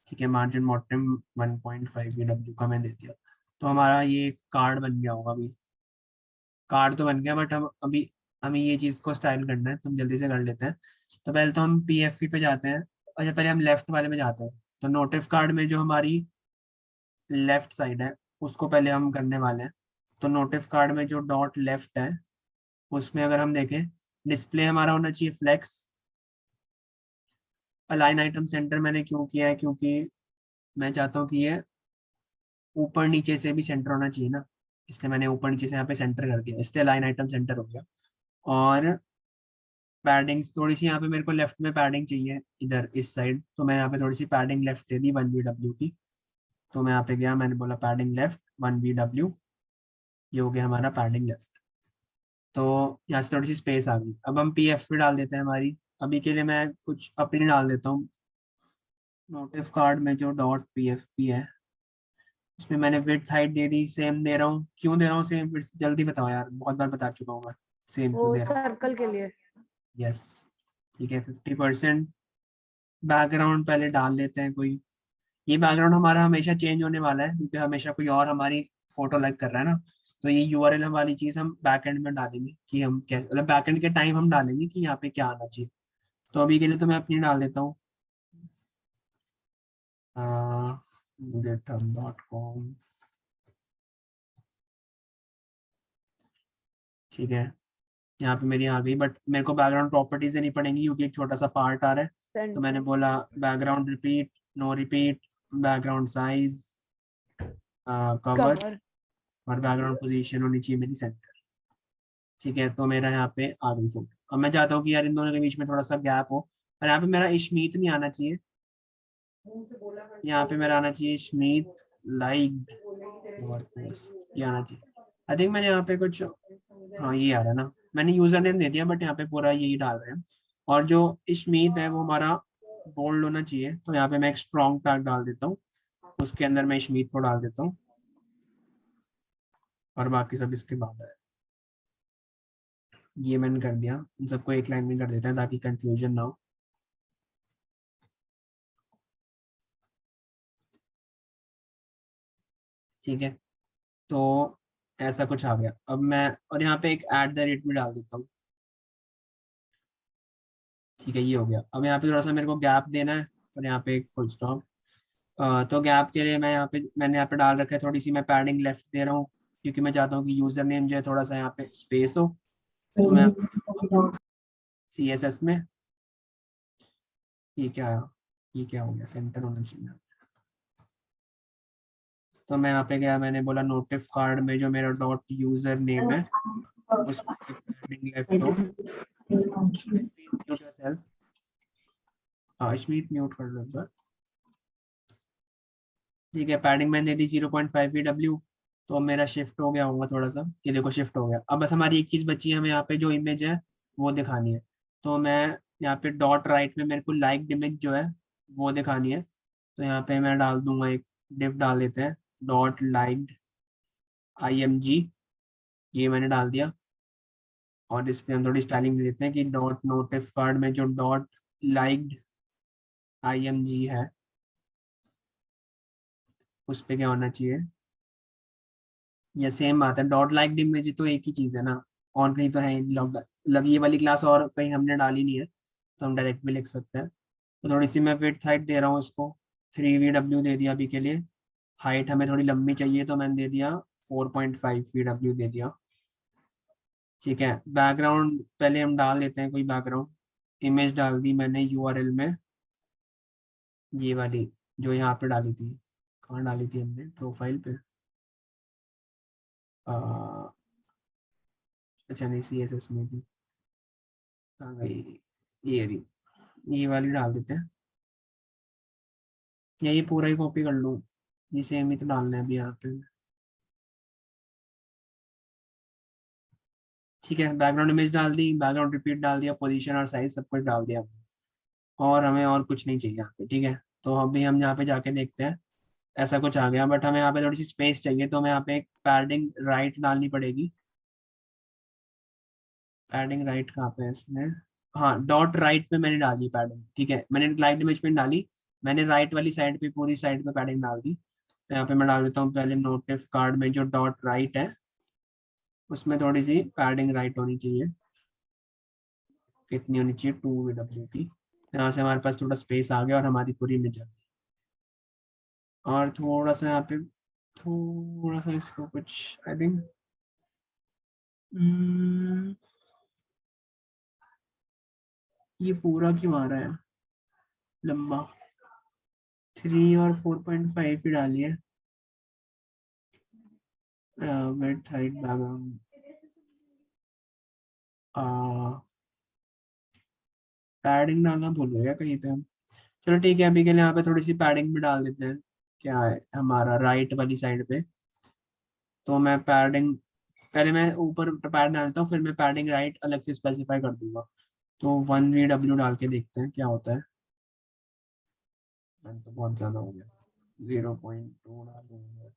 ठीक है, मार्जिन बॉटम 1.5 VW का मैं दे दिया। तो हमारा ये कार्ड बन गया होगा। अभी कार्ड तो बन गया, बट हम अभी हमें ये चीज़ को स्टाइल करना है, तो हम जल्दी से कर लेते हैं। तो पहले तो हम PFP पे जाते हैं। अच्छा, पहले हम लेफ्ट वाले में जाते हैं। तो नोटिफ कार्ड में जो हमारी लेफ्ट साइड है उसको पहले हम करने वाले हैं। तो नोटिफ कार्ड में जो डॉट लेफ्ट है उसमें अगर हम देखें डिस्प्ले हमारा होना चाहिए फ्लेक्स। अलाइन आइटम सेंटर मैंने क्यों किया है, क्योंकि मैं चाहता हूँ कि ये ऊपर नीचे से भी सेंटर होना चाहिए ना, इसलिए मैंने ऊपर नीचे से यहाँ पे सेंटर कर दिया, इसलिए अलाइन आइटम सेंटर हो गया। और पैडिंग थोड़ी सी यहाँ पे मेरे को लेफ्ट में पैडिंग चाहिए इधर इस साइड, तो मैं यहाँ पे थोड़ी सी पैडिंग लेफ्ट दे दी 1 VW की। तो मैं यहाँ पे गया, मैंने बोला पैडिंग लेफ्ट 1 VW, ये हो गया हमारा पैडिंग लेफ्ट। तो यहाँ से थोड़ी सी स्पेस आ गई। अब हम PF भी डाल देते हैं हमारी। अभी के लिए मैं कुछ अपनी डाल देता हूँ। नोटिस कार्ड में जो डॉट PFP है उसमें मैंने विड्थ हाइट दे दी, सेम दे रहा हूँ। क्यों दे रहा हूँ सेम विड्थ, जल्दी बताओ यार, बहुत बार बता चुका हूँ मैं सेम वो क्यों दे रहा हूँ। सर्कल के लिए। यस, ठीक है। 50%। बैकग्राउंड पहले डाल लेते हैं कोई। ये बैकग्राउंड हमारा हमेशा चेंज होने वाला है, क्योंकि हमेशा कोई और हमारी फोटो लाइक कर रहा है ना। तो ये URL वाली चीज हम बैकएंड में डालेंगे कि हम कैसे, मतलब बैकएंड के टाइम हम डालेंगे कि यहाँ पे क्या आना चाहिए। तो अभी के लिए तो मैं अपनी डाल देता हूँ, github.com। ठीक है, यहाँ पे मेरी आ गई, बट मेरे को बैकग्राउंड प्रॉपर्टीज देनी पड़ेंगी क्योंकि एक छोटा सा पार्ट आ रहा है। तो मैंने सेंटर बोला background repeat, no repeat, background size, cover, cover. और बैकग्राउंड पोजीशन होनी चाहिए मेरी सेंटर। ठीक है, तो मेरा यहाँ पे आ गई फोटो। अब मैं चाहता हूँ कि यार इन दोनों के बीच में थोड़ा सा गैप हो, और यहाँ पे मेरा इश्मीत नहीं आना चाहिए, यहाँ पे मेरा आना चाहिए इश्मीत लाइक ये आना चाहिए। आई थिंक मैंने यहाँ पे कुछ, हाँ ये आ रहा है ना, मैंने यूजर नेम दे दिया, बट यहाँ पे पूरा यही डाल रहे हैं। और जो इश्मीत है वो हमारा बोल्ड होना चाहिए, तो यहाँ पे मैं एक स्ट्रॉन्ग टैग डाल देता हूँ, उसके अंदर मैं इश्मीत को डाल देता हूँ, और बाकी सब इसके बाद है। ये मैंने कर दिया, इन सबको एक लाइन में कर देते हैं ताकि कंफ्यूजन ना हो। ठीक है, तो ऐसा कुछ आ गया। अब मैं, और यहाँ पे एक @ भी डाल देता हूँ। ठीक है, ये हो गया। अब यहाँ पे थोड़ा सा मेरे को गैप देना है, और यहाँ पे एक फुल स्टॉप। तो गैप के लिए मैं यहाँ पे, मैंने यहाँ पे डाल रखा है, थोड़ी सी मैं पैडिंग लेफ्ट दे रहा हूँ, क्योंकि मैं चाहता हूँ कि यूजर नेम जो है थोड़ा सा यहाँ पे स्पेस हो। तो मैं CSS में, ये क्या है, ये क्या हो गया, सेंटर होना चाहिए। तो मैं यहाँ पे गया, मैंने बोला नोटिफ कार्ड में जो मेरा डॉट यूजर नेम है उसमें पैडिंग लेफ्ट हो। हाँ इश्मीत म्यूट कर लो एक बार। ठीक है, पैडिंग मैंने दी 0.5 VW। तो अब मेरा शिफ्ट हो गया होगा थोड़ा सा, ये देखो शिफ्ट हो गया। अब बस हमारी एक चीज बची है, हमें यहाँ पे जो इमेज है वो दिखानी है। तो मैं यहाँ पे डॉट राइट में मेरे को लाइक्ड इमेज जो है वो दिखानी है। तो यहाँ पे मैं डाल दूंगा, एक डिव डाल देते हैं, डॉट लाइक्ड IMG, ये मैंने डाल दिया। और इस पे हम थोड़ी स्टाइलिंग दे देते हैं कि डॉट नोटिफ कार्ड में जो डॉट लाइक्ड IMG है उस पे क्या होना चाहिए। ये सेम बात है, डॉट लाइक्ड इमेज तो एक ही चीज है ना, और कहीं तो है ही नहीं। मतलब ये वाली क्लास और कहीं हमने डाली नहीं है, तो हम डायरेक्ट भी लिख सकते हैं। तो थोड़ी सी मैं विड्थ हाइट दे रहा हूँ इसको, 3 VW दे दिया अभी के लिए। हाइट हमें थोड़ी लंबी चाहिए, तो मैंने दे दिया 4.5 VW दे दिया। ठीक है, बैकग्राउंड पहले हम डाल देते हैं कोई बैकग्राउंड। इमेज डाल दी मैंने URL में, ये वाली जो यहाँ पे डाली थी, कहाँ डाली थी हमने, प्रोफाइल पे, अच्छा नहीं CSS में थी, कहाँ गई, ये रही, ये वाली डाल देते हैं, या ये पूरा ही कॉपी कर लूँ, ये सेम ही तो डालना है अभी यहाँ पे। ठीक है, बैकग्राउंड इमेज डाल दी, बैकग्राउंड रिपीट डाल दिया, पोजीशन और साइज सब कुछ डाल दिया, और हमें और कुछ नहीं चाहिए यहाँ पे। ठीक है, तो अभी हम यहाँ पे जाके देखते हैं, ऐसा कुछ आ गया, बट हमें यहाँ पे थोड़ी सी स्पेस चाहिए, तो हमें यहाँ पे एक पैडिंग राइट डालनी पड़ेगी। पैडिंग राइट कहाँ पे है इसमें, हाँ डॉट राइट पे मैंने डाल दी पैडिंग। ठीक है, मैंने लाइट इमेज पे डाली, मैंने राइट वाली साइड पे, पूरी साइड पे पैडिंग डाल दी। तो यहाँ पे मैं डाल देता हूँ पहले नोटिफ कार्ड में जो डॉट राइट है उसमें थोड़ी सी पैडिंग राइट होनी चाहिए। कितनी होनी चाहिए, 2 VW की। यहाँ से हमारे पास थोड़ा स्पेस आ गया और हमारी पूरी इमेज आ गई। और थोड़ा सा यहाँ पे, थोड़ा सा इसको कुछ आई थिंक ये पूरा क्यों आ रहा है लंबा? 3 और 4.5 ही डालिए। विड्थ हाइट बैकग्राउंड पैडिंग डालना भूल गया कहीं पे हम। चलो ठीक है, अभी के लिए यहाँ पे थोड़ी सी पैडिंग भी डाल देते हैं। क्या है हमारा राइट वाली साइड पे, तो मैं पैडिंग पहले मैं ऊपर पैड डालता हूँ, फिर मैं पैडिंग राइट अलग से स्पेसिफाई कर दूंगा। तो 1 VW डाल के देखते हैं क्या होता है। तो बहुत ज्यादा हो गया, 0.2 डालूंगा,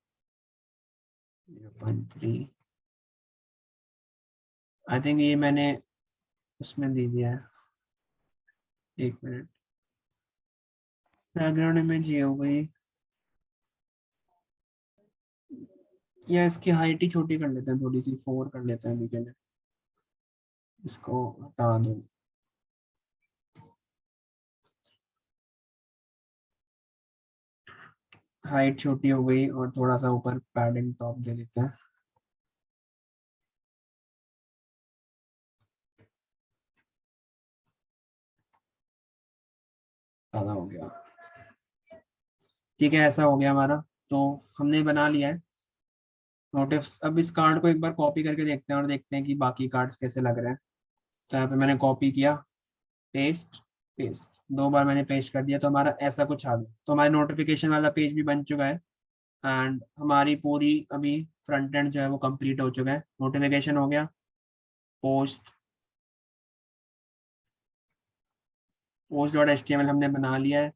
0.3। आई थिंक ये मैंने उसमें दे दिया है। 1 मिनट, बैकग्राउंड इमेज ये हो गई, या इसकी हाइट ही छोटी कर लेते हैं, थोड़ी सी 4 कर लेते हैं अभी के लिए। इसको हटा दो। हाइट छोटी हो गई और थोड़ा सा ऊपर पैडिंग टॉप दे देते हैं। ज़्यादा हो गया, ठीक है, ऐसा हो गया हमारा। तो हमने बना लिया है नोटिस। अब इस कार्ड को एक बार कॉपी करके देखते हैं और देखते हैं कि बाकी कार्ड्स कैसे लग रहे हैं। तो यहाँ पे मैंने कॉपी किया, पेस्ट, पेस्ट 2 बार मैंने पेस्ट कर दिया, तो हमारा ऐसा कुछ आ गया। तो हमारे नोटिफिकेशन वाला पेज भी बन चुका है एंड हमारी पूरी अभी फ्रंट एंड जो है वो कंप्लीट हो चुका है। नोटिफिकेशन हो गया, पोस्ट post.html हमने बना लिया है,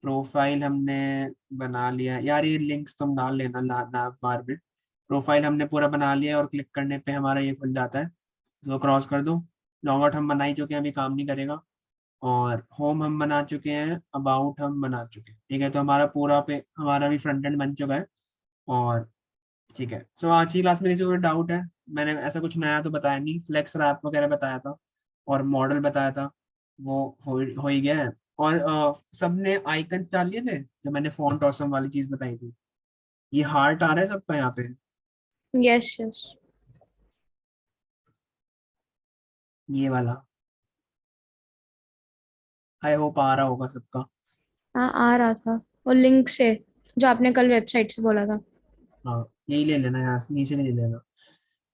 प्रोफाइल हमने बना लिया है। यार ये लिंक्स तुम डाल लेना nav बार में। प्रोफाइल हमने पूरा बना लिया है और क्लिक करने पे हमारा ये खुल जाता है, इसको क्रॉस कर दो। लॉग आउट हम बना ही चुके हैं, अभी काम नहीं करेगा। और होम हम बना चुके हैं, अबाउट हम बना चुके हैं, ठीक है। तो हमारा पूरा पे हमारा भी फ्रंट एंड बन चुका है। और ठीक है, सो आज की क्लास में किसी को डाउट है? मैंने ऐसा कुछ नया तो बताया नहीं, फ्लेक्स रैप वगैरह बताया था और मॉडल बताया था, वो हो ही गया है। और सबने आइकन्स डाल लिए थे जो मैंने फॉन्ट ऑसम वाली चीज बताई थी। ये हार्ट आ रहा है सबका यहाँ पे, यस यस। ये वाला आई होप आ रहा होगा सबका। हाँ आ रहा था, वो लिंक से जो आपने कल वेबसाइट से बोला था। हाँ यही ले लेना, यहाँ से नीचे नहीं ले लेना,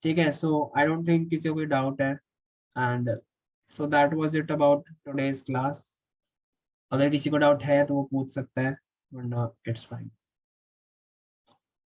ठीक है। सो आई डोंट थिंक किसी को कोई डाउट है and so that was it about today's class. अगर किसी को डाउट है तो वो पूछ सकता है, वरना इट्स फाइन।